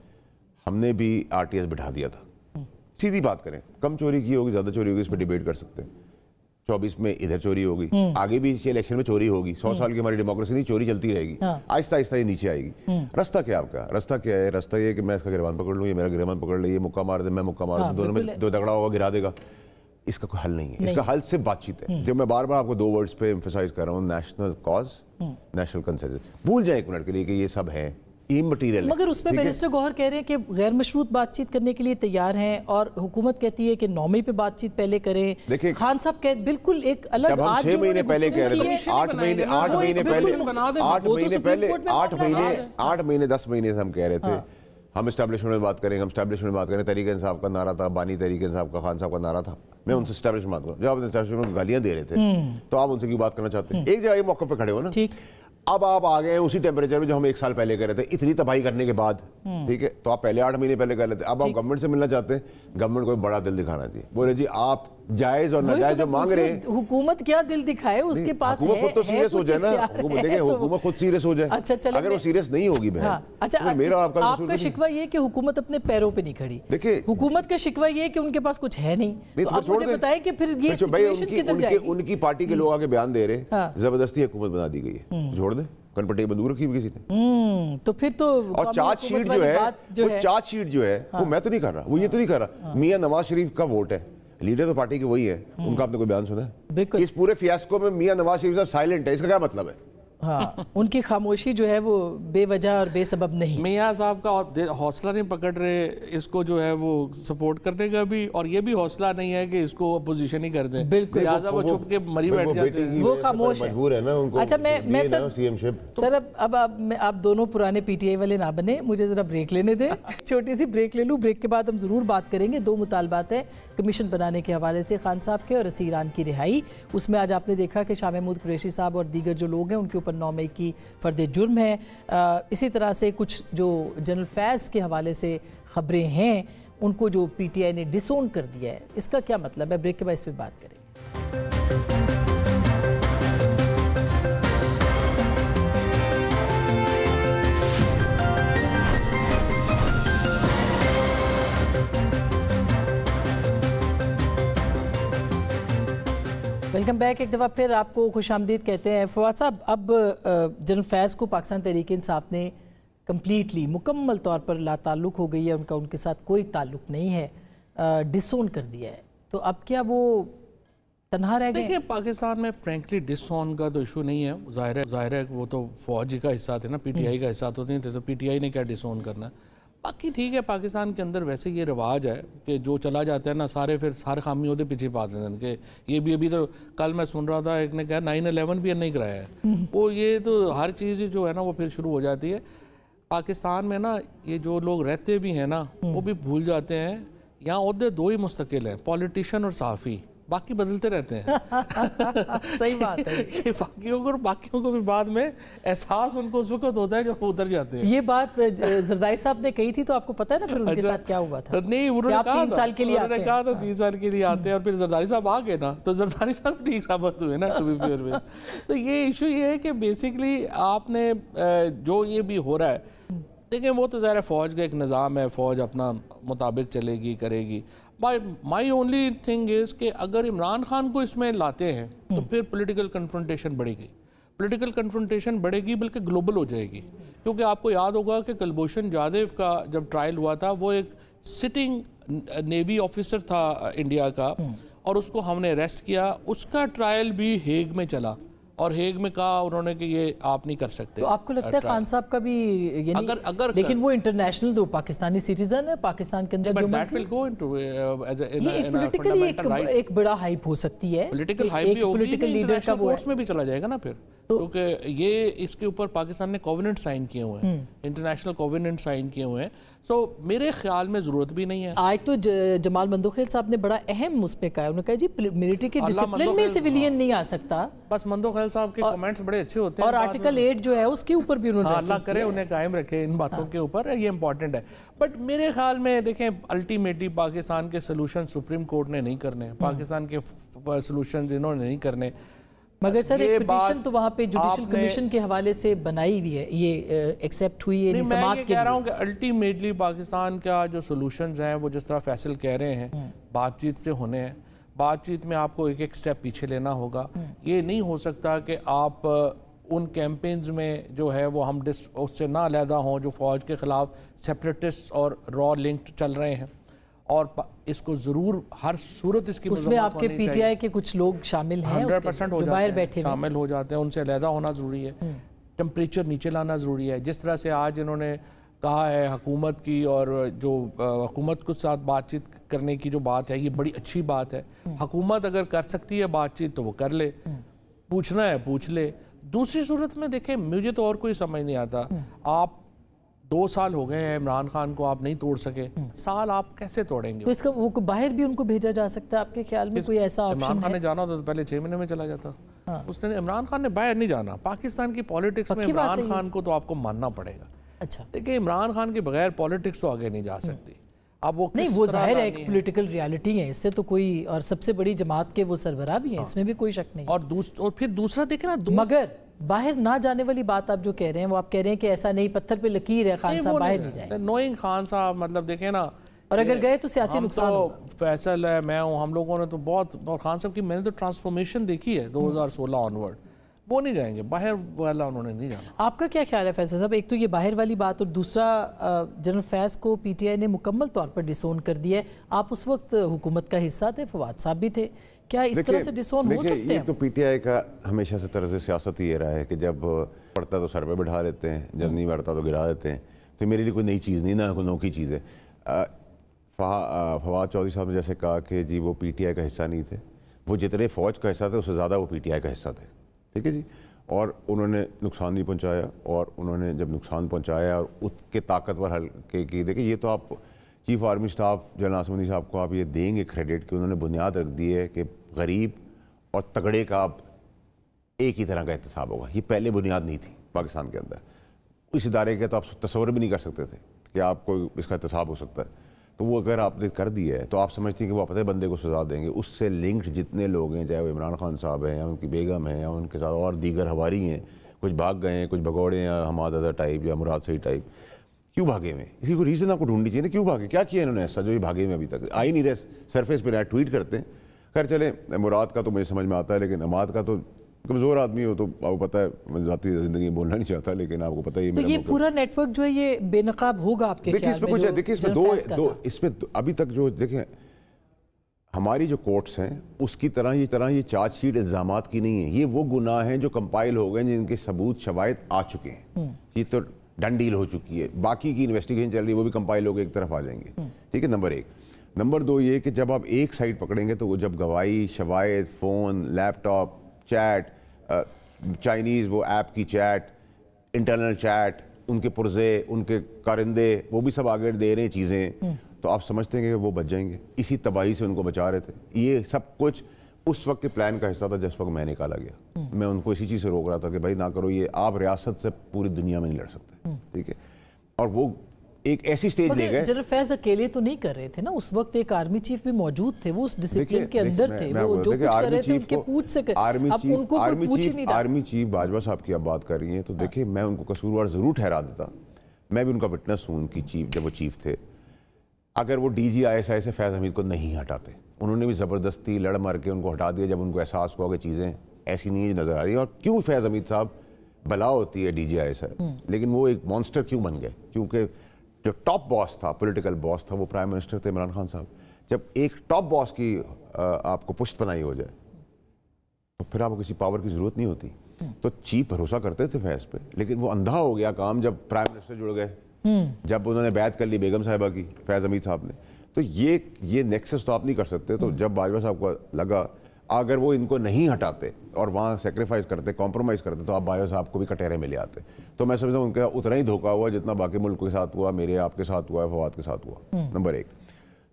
Speaker 2: हमने भी RTS बिठा दिया था। सीधी बात करें, कम चोरी की होगी, ज्यादा चोरी होगी, इस पर डिबेट कर सकते हैं। 24 में इधर चोरी होगी, आगे भी इलेक्शन में चोरी होगी। 100 साल की हमारी डेमोक्रेसी नहीं, चोरी चलती रहेगी, आहिस्ता आहिस्ता ये नीचे आएगी। रास्ता क्या आपका? रास्ता क्या है? रास्ता ये कि मैं इसका गिरबान पकड़ लूँ, ये मेरा गिरबान पकड़ ले, ये मुक्का मार दे, मैं मुक्का मार दूँ, दोनों में दो तगड़ा होगा, गिरा देगा। इसका कोई हल नहीं है। इसका हल सिर्फ बातचीत है। जो मैं बार बार आपको 2 वर्ड्स पे एम्फसाइज कर रहा हूँ, नेशनल कॉज, नेशनल कंसेंसस। भूल जाए 1 मिनट के लिए कि ये सब है इमटीरियल।
Speaker 1: मगर उसमें बैरिस्टर गौहर कह रहे हैं कि गैर मशरूत बातचीत करने के लिए तैयार हैं और हुकूमत कहती है कि 9 मई पे बातचीत पहले करें। देखिए खान साहब कह बिल्कुल एक अलग,
Speaker 2: आज 6 महीने पहले कह रहे थे, 8 महीने पहले 10 महीने से हम कह रहे थे ہم اسٹیبلشمنٹ میں بات کریں, تحریک انصاف کا نعرہ تھا, بانی تحریک انصاف کا خان صاحب کا نعرہ تھا, میں ان سے اسٹیبلشمنٹ بات کروں. جب آپ اسٹیبلشمنٹ گالیاں دے رہے تھے تو آپ ان سے کیوں بات کرنا چاہتے ہیں؟ ایک جگہ موقع پہ کھڑے ہو نا. اب آپ آ گئے ہیں اسی ٹیمپریچر میں جو ہم 1 سال پہلے کہہ رہے تھے, اتنی تباہی کرنے کے بعد, ٹھیک ہے, تو آپ پہلے 8 مہینے پہلے کہہ رہے تھے. اب آپ گورنمنٹ سے ملنا چاہتے ہیں, گورنمنٹ کو بڑا دل دکھانا چاہیے. بولے جی آپ جائز اور ناجائز جو مانگ رہے ہیں,
Speaker 1: حکومت کیا دل دکھائے, اس کے پاس
Speaker 2: حکومت خود تو سیریس ہو جائے نا. دیکھیں حکومت خود سیریس ہو جائے, اگر وہ سیریس نہیں ہوگی بہن.
Speaker 1: اچھا,
Speaker 2: میرا آپ
Speaker 1: کا شکوہ یہ کہ حکومت اپنے پیروں پہ نہیں کھڑی. دیکھیں حکومت کا شکوہ یہ کہ ان کے پاس کچھ ہے نہیں. تو آپ مجھے بتائیں کہ پھر یہ سچویشن کدھر جائے گی؟
Speaker 2: ان کی پارٹی کے لوگ آگے بیان دے رہے ہیں زبردستی حکومت بنا دی گئی ہے, چھوڑ دیں, کنپٹی بندوق رکھی ہوئی کسی نے.
Speaker 1: تو پھر تو
Speaker 2: اور چارج شیٹ جو ہے وہ میں تو نہیں کر رہا, وہ یہ تو نہیں کر رہا, میاں نواز شریف کا ووٹ ہے, لیڈر تو پارٹی کے وہی ہے, ان کا آپ نے کوئی بیان سنا ہے؟ اس پورے فیاسکو میں میاں نواز شریف صاحب سائلنٹ ہے, اس کا کیا مطلب ہے؟
Speaker 1: ہاں, ان کی خاموشی جو ہے وہ بے وجہ اور بے سبب نہیں.
Speaker 3: میاں صاحب کا حوصلہ نہیں پکڑ رہے اس کو جو ہے وہ سپورٹ کرنے کا بھی, اور یہ بھی حوصلہ نہیں ہے کہ اس کو اپوزیشن ہی کر دیں.
Speaker 1: بالکل,
Speaker 3: لہٰذا وہ چھپ کے مری بیٹھ جاتے ہیں,
Speaker 1: وہ خاموش ہے. اچھا میں سر اب آپ دونوں پرانے پی ٹی آئی والے نہ بنے, مجھے ذرا بریک لینے دیں, چھوٹی سی بریک لے لوں. بریک کے بعد ہم ضرور بات کریں گے. 2 مطالبات ہیں کمیشن بنانے کے حوالے سے, خان صاحب کے اور اسیر ایران کی رہائی. اس میں آج آپ نے دیکھا کہ شاہ محمود قریشی صاحب اور دیگر جو لوگ ہیں ان کے اوپر 9 مئی کی فرد جرم ہے. اسی طرح سے کچھ جو جنرل فیض کے حوالے سے خبریں ہیں, ان کو جو پی ٹی آئی نے ڈس اون کر دیا ہے, اس کا کیا مطلب ہے؟ بریک کے بعد اس پہ بات کریں. Welcome back. ایک دفعہ پھر آپ کو خوش آمدید کہتے ہیں. فواد صاحب, اب جنرل فیض کو پاکستان تحریک انصاف نے کمپلیٹلی مکمل طور پر لا تعلق ہو گئی ہے, ان کے ساتھ کوئی تعلق نہیں ہے, ڈس اون کر دیا ہے, تو اب کیا وہ تنہا رہ گئے؟
Speaker 3: دیکھیں پاکستان میں فرینکلی ڈس اون کا تو ایشو نہیں ہے. ظاہر ہے وہ تو فوج کا حصہ تھے نا, پی ٹی آئی کا حصہ تو نہیں تھے, تو پی ٹی آئی نے کیا ڈس اون کرنا ہے. باقی ٹھیک ہے, پاکستان کے اندر ویسے یہ رواج ہے کہ جو چلا جاتا ہے نا, سارے خامی ہوتے پیچھے پا دیتے ہیں. کہ یہ بھی ابھی تو کل میں سن رہا تھا ایک نے کہا 9/11 بھی نہیں کرایا ہے. وہ یہ تو ہر چیز جو ہے نا وہ پھر شروع ہو جاتی ہے. پاکستان میں نا یہ جو لوگ رہتے بھی ہیں نا وہ بھی بھول جاتے ہیں, یہاں عہدے 2 ہی مستقل ہیں, پولیٹیشین اور صحافی, باقی بدلتے رہتے ہیں.
Speaker 1: صحیح بات ہے.
Speaker 3: باقیوں کو بھی بعد میں احساس ان کو اس وقت ہوتا ہے جب وہ ادھر جاتے ہیں.
Speaker 1: یہ بات زردائی صاحب نے کہی تھی, تو آپ کو پتہ ہے نا پھر ان کے ساتھ کیا ہوا تھا؟
Speaker 3: نہیں, انہوں نے کہا 3 سال کے لیے آتے ہیں, 3 سال کے لیے آتے ہیں, اور پھر زرداری صاحب آ گئے نا, تو زرداری صاحب ٹھیک ثابت ہوئے نا. تو یہ ایشو یہ ہے کہ بیسیکلی آپ نے جو یہ بھی ہو رہا ہے, دیکھیں وہ تو ظاہر فوج کا ایک نظام ہے, فوج اپنا مطابق چلے گی, کرے گی. مائی اونلی تھنگ از کہ اگر عمران خان کو اس میں لاتے ہیں تو پھر پولیٹیکل کنفرنٹیشن بڑھے گی. پولیٹیکل کنفرنٹیشن بڑھے گی بلکہ گلوبل ہو جائے گی, کیونکہ آپ کو یاد ہوگا کہ کلبھوشن جادیو کا جب ٹرائل ہوا تھا, وہ ایک سٹنگ نیوی آفیسر تھا انڈیا کا, اور اس کو ہم نے اریسٹ کیا. اس کا ٹرائل بھی ہیگ میں چلا, اور ہیگ میں کہا انہوں نے کہ یہ آپ نہیں کر سکتے.
Speaker 1: تو آپ کو لگتا ہے خان صاحب کا بھی یعنی, لیکن وہ انٹرنیشنل تو پاکستانی سٹیزن ہے, پاکستان کے اندر جو مرضی, ایک بڑا ہائپ ہو سکتی ہے,
Speaker 3: پولیٹیکل ہائپ بھی ہوگی, انٹرنیشنل کورٹس میں بھی چلا جائے گا نا پھر, کیونکہ یہ اس کے اوپر پاکستان نے کووننٹ سائن کیے ہوئے ہیں, انٹرنیشنل کووننٹ سائن کیے ہوئے ہیں. سو میرے خیال میں ضرورت بھی نہیں ہے.
Speaker 1: آج تو جمال مندوخیل صاحب نے بڑا اہم اس پہ کہا, انہوں نے کہا جی ملٹری کے ڈسپلن میں سویلین نہیں آ سکتا.
Speaker 3: بس مندوخیل صاحب کے کمنٹس بڑے اچھے ہوتے ہیں,
Speaker 1: اور آرٹیکل 8 جو ہے اس کے اوپر بھی انہوں نے,
Speaker 3: اللہ کرے انہیں قائم رکھے ان باتوں کے اوپر, یہ امپورٹنٹ ہے. بٹ میرے خیال میں دیکھیں الٹیمیٹلی پاکستان کے سلوشن سپریم کورٹ نے نہیں کرنے, پاکستان کے سلوشنز انہوں نے نہیں کرنے.
Speaker 1: مگر سر ایک پٹیشن تو وہاں پہ جوڈیشل کمیشن کے حوالے سے بنائی ہوئی ہے, یہ ایکسیپٹ ہوئی ہے سماعت کے لیے.
Speaker 3: میں یہ کہہ رہا ہوں کہ الٹیمیٹلی پاکستان کا جو سلوشنز ہیں وہ جس طرح فیصل کہہ رہے ہیں, بات چیت سے ہونے ہیں. بات چیت میں آپ کو ایک سٹیپ پیچھے لینا ہوگا. یہ نہیں ہو سکتا کہ آپ ان کیمپینز میں جو ہے وہ ہم اس سے نہ علیحدہ ہوں جو فوج کے خلاف سیپریٹسٹ اور را لنکڈ چل رہے ہیں, اور اس کو ضرور ہر صورت اس کی
Speaker 1: اس میں آپ کے پی ٹی آئی کے کچھ لوگ شامل ہیں,
Speaker 3: 100% ہو جاتے ہیں, شامل ہو جاتے ہیں, ان سے علیحدہ ہونا ضروری ہے, ٹمپریچر نیچے لانا ضروری ہے. جس طرح سے آج انہوں نے کہا ہے حکومت کی, اور جو حکومت کے ساتھ بات چیت کرنے کی جو بات ہے یہ بڑی اچھی بات ہے. حکومت اگر کر سکتی ہے بات چیت تو وہ کر لے, پوچھنا ہے پوچھ لے. دوسری صورت میں دیکھیں مجھے تو اور کوئی سمجھ نہیں آتا, آپ 2 سال ہو گئے ہیں عمران خان کو آپ نہیں توڑ سکے, سال آپ کیسے توڑیں گے؟
Speaker 1: تو اس کا وہ باہر بھی ان کو بھیجا جا سکتا ہے آپ کے خیال میں؟ کوئی ایسا آپشن ہے؟
Speaker 3: عمران خان نے جانا ہوتا تو پہلے 6 مہینے میں چلا جاتا. اس نے عمران خان نے باہر نہیں جانا. پاکستان کی پالیٹکس میں عمران خان کو تو آپ کو ماننا پڑے گا.
Speaker 1: اچھا,
Speaker 3: دیکھیں عمران خان کے بغیر پالیٹکس تو آگے نہیں جا سکتی. اب وہ
Speaker 1: نہیں, وہ ظاہر ہے ایک پولیٹیکل ریالٹی ہے, اس سے تو کوئی, اور سب سے بڑی جماعت کے وہ سربراہ بھی ہیں, اس میں بھی کوئی شک نہیں.
Speaker 3: اور پھر دوسرا دیکھیں نا,
Speaker 1: مگر باہر نہ جانے والی بات آپ جو کہہ رہے ہیں, وہ آپ کہہ رہے ہیں کہ ایسا نہیں, پتھر پہ لکیر ہے, خان صاحب باہر نہیں جائیں.
Speaker 3: نوئنگ خان صاحب, مطلب دیکھیں نا,
Speaker 1: اور اگر گئے تو سیاسی نقصان ہوگا.
Speaker 3: فیصل ہے, میں ہوں, ہم لوگوں نے تو بہت, اور خان صاحب کی میں نے تو ٹرانسفارمیشن دیکھی ہے 2016 آنورڈ. وہ نہیں جائیں گے باہر والا, انہوں نے نہیں جانا.
Speaker 1: آپ کا کیا خیال ہے فیصل صاحب؟ ایک تو یہ باہر والی بات, اور دوسرا جنرل فیض کو پی ٹی آئی نے مکمل طور پر ڈسون کر دیا ہے. آپ اس وقت حکومت کا حصہ تھے, فواد صاحب بھی تھے, کیا اس طرح سے ڈسون ہو سکتے ہیں؟
Speaker 2: یہ تو پی ٹی آئی کا ہمیشہ سے طرز سیاست یہ رہا ہے کہ جب پڑھتا تو سر پہ بٹھا لیتے ہیں, جب نہیں پڑھتا تو گرا دیتے ہیں. تو میرے لیے کوئی نئی چیز نہیں, نہ کوئی نوکی چیز ہے. فواد چودھری صاحب نے جیسے کہا کہ جی وہ پی ٹی آئی کا حصہ نہیں تھے, وہ جتنے فوج کا حصہ تھے اس سے زیادہ وہ پی ٹی آئی کا حصہ تھے. ٹھیک ہے جی, اور انہوں نے نقصان نہیں پہنچایا, اور انہوں نے جب نقصان پہنچایا اور اس کے طاقتور حلقے کی, دیکھیں یہ تو آپ chief army staff general Asim Munir صاحب کو آپ یہ دیں گے کریڈٹ کہ انہوں نے بنیاد رکھ دی ہے کہ غریب اور تگڑے کا اب ایک ہی طرح کا احتساب ہوگا. یہ پہلے بنیاد نہیں تھی پاکستان کے اندر. اس ادارے کے تو آپ تصور بھی نہیں کر سکتے تھے کہ آپ کو اس کا احتساب ہو سکتا ہے. تو وہ اگر آپ نے کر دیا ہے تو آپ سمجھتے ہیں کہ وہ اپنے بندے کو سزا دیں گے. اس سے لنکڈ جتنے لوگ ہیں, چاہے وہ عمران خان صاحب ہیں یا ان کی بیگم ہیں یا ان کے ساتھ اور دیگر ہواری ہیں, کچھ بھاگ گئے ہیں, کچھ بھگوڑے ہیں, حماد اظہر ٹائپ یا مراد سعید ٹائپ, کیوں بھاگے ہوئے ہیں؟ اسی کو ریزن آپ کو ڈھونڈنی چاہیے نا, کیوں بھاگے, کیا کیا انہوں نے ایسا جو یہ بھاگے میں ابھی تک آئی نہیں رہے, سرفیس پہ ٹویٹ کرتے ہیں. خیر چلیں, مراد کا تو مجھے سمجھ میں آتا ہے, لیکن حماد کا تو کمزور آدمی ہو تو آپ کو پتہ ہے, میں ذاتی زندگی بولنا نہیں چاہتا, لیکن آپ کو پتہ ہی.
Speaker 1: تو یہ پورا نیٹ ورک جو ہے یہ بے نقاب ہوگا آپ کے خیال میں؟
Speaker 2: دیکھیں اس میں کچھ ہے, دیکھیں اس میں دو اس میں ابھی تک جو دیکھیں ہماری جو کورٹس ہیں اس کی طرح یہ چارج شیٹ الزامات کی نہیں ہے. یہ وہ گناہ ہیں جو کمپائل ہو گئے جن کے ثبوت شواہد آ چکے ہیں. یہ تو ڈن ڈیل ہو چکی ہے, باقی کی انویسٹیگیشن چل رہی ہے, وہ بھی کمپائل ہو کے ایک طرف آ جائیں گے. ٹھیک ہے, نمبر 1. نمبر 2 یہ کہ جب آپ ایک سائٹ پکڑیں گے تو وہ جب گواہی, شواہد, فون, لیپ ٹاپ, چیٹ, چائنیز وہ ایپ کی چیٹ, انٹرنل چیٹ, ان کے پرزے, ان کے کارندے, وہ بھی سب آگے دے رہے ہیں چیزیں, تو آپ سمجھتے ہیں کہ وہ بچ جائیں گے. اسی تباہی سے ان کو بچا رہے تھے. یہ سب کچھ اس وقت کے پلان کا حصہ تھا جس وقت میں نکالا گیا. میں ان کو اسی چیز سے روک رہا تھا کہ بھائی نہ کرو یہ, آپ ریاست سے پوری دنیا میں نہیں لڑ سکتے. ٹھیک ہے, اور وہ ایک ایسی سٹیج لے گئے.
Speaker 1: جنرل فیض اکیلے تو نہیں کر رہے تھے نا, اس وقت ایک آرمی چیف بھی موجود تھے, وہ اس ڈسپلن کے اندر تھے, وہ جو کچھ کر رہے تھے ان کے پوچھ سے اب ان کو کوئی پوچھ ہی نہیں رہا.
Speaker 2: آرمی چیف باجوہ صاحب کی آپ بات کر رہی ہیں تو دیکھیں میں ان کو قصوروار ضرور ٹھہرا دیتا, میں بھی ان کا وٹنس ہوں ان کی چیف جب وہ چیف تھے. اگر وہ D G I S I سے فیض حمید کو نہیں ہٹاتے, انہوں نے بھی زبردستی لڑ مر کے ان کو ہٹا دیا جب ان کو احساس ہوا کہ چیزیں ایسی نہیں نظر آ رہی ہیں. اور کیوں فیض حمید صاحب بلا ہوتی ہے D G I S I, لیکن وہ ایک مانسٹر کیوں بن گئے؟ کیونکہ جو ٹاپ باس تھا, پولیٹیکل باس تھا, وہ پرائم منسٹر تھے عمران خان صاحب. جب ایک ٹاپ باس کی آپ کو پشت پناہی ہو جائے تو پھر آپ کو کسی پاور کی ضرورت نہیں ہوتی. تو چیف بھروسہ کرتے تھے فیض پہ, لیکن وہ اندھا ہو گیا کام جب پرائم منسٹر جڑ گئے, جب انہوں نے بیعت کر لی بیگم صاحبہ کی, فیض حمید صاحب نے. تو یہ نیکسس تو آپ نہیں کر سکتے. تو جب باجوہ صاحب کو لگا اگر وہ ان کو نہیں ہٹاتے اور وہاں سیکریفائز کرتے, کمپرومائز کرتے, تو آپ باجوہ صاحب کو بھی کٹہرے میں لے آتے. تو میں سمجھتا ہوں ان کا اتنا ہی دھوکہ ہوا جتنا باقی ملک کے ساتھ ہوا, میرے آپ کے ساتھ ہوا ہے, فواد کے ساتھ ہوا. نمبر 1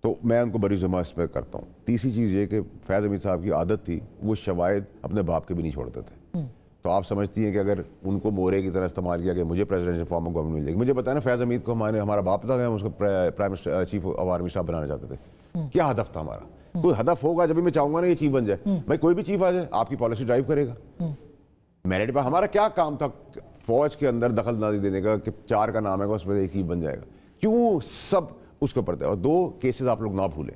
Speaker 2: تو میں ان کو بری ذمہ اس پہ کرتا ہوں. تیسری چیز یہ کہ فیض حمید صاحب کی عادت تھی, وہ شواہد اپنے باپ کے بھی نہیں چھوڑتے تھے. تو آپ سمجھتی ہیں کہ اگر ان کو مورے کی طرح استعمال کیا کہ مجھے پریزیڈنشل فارم آف گورنمنٹ مل جائے گی. مجھے بتایا نا فیض حمید کو ہمارا باپ تھا, ہم اس کو prime minister chief of army staff بنانا چاہتے تھے. کیا ہدف تھا ہمارا؟ کوئی ہدف ہوگا جب بھی میں چاہوں گا نا یہ چیف بن جائے. بھائی کوئی بھی چیف آ جائے, آپ کی پالیسی ڈرائیو کرے گا. میرٹ پہ ہمارا کیا کام تھا فوج کے اندر دخل نہ دینے کا کہ 4 کا نام ہے گا اس میں ایک ہی بن جائے گا؟ کیوں سب اس کے اوپر تھے. اور 2 کیسز آپ لوگ نہ بھولیں,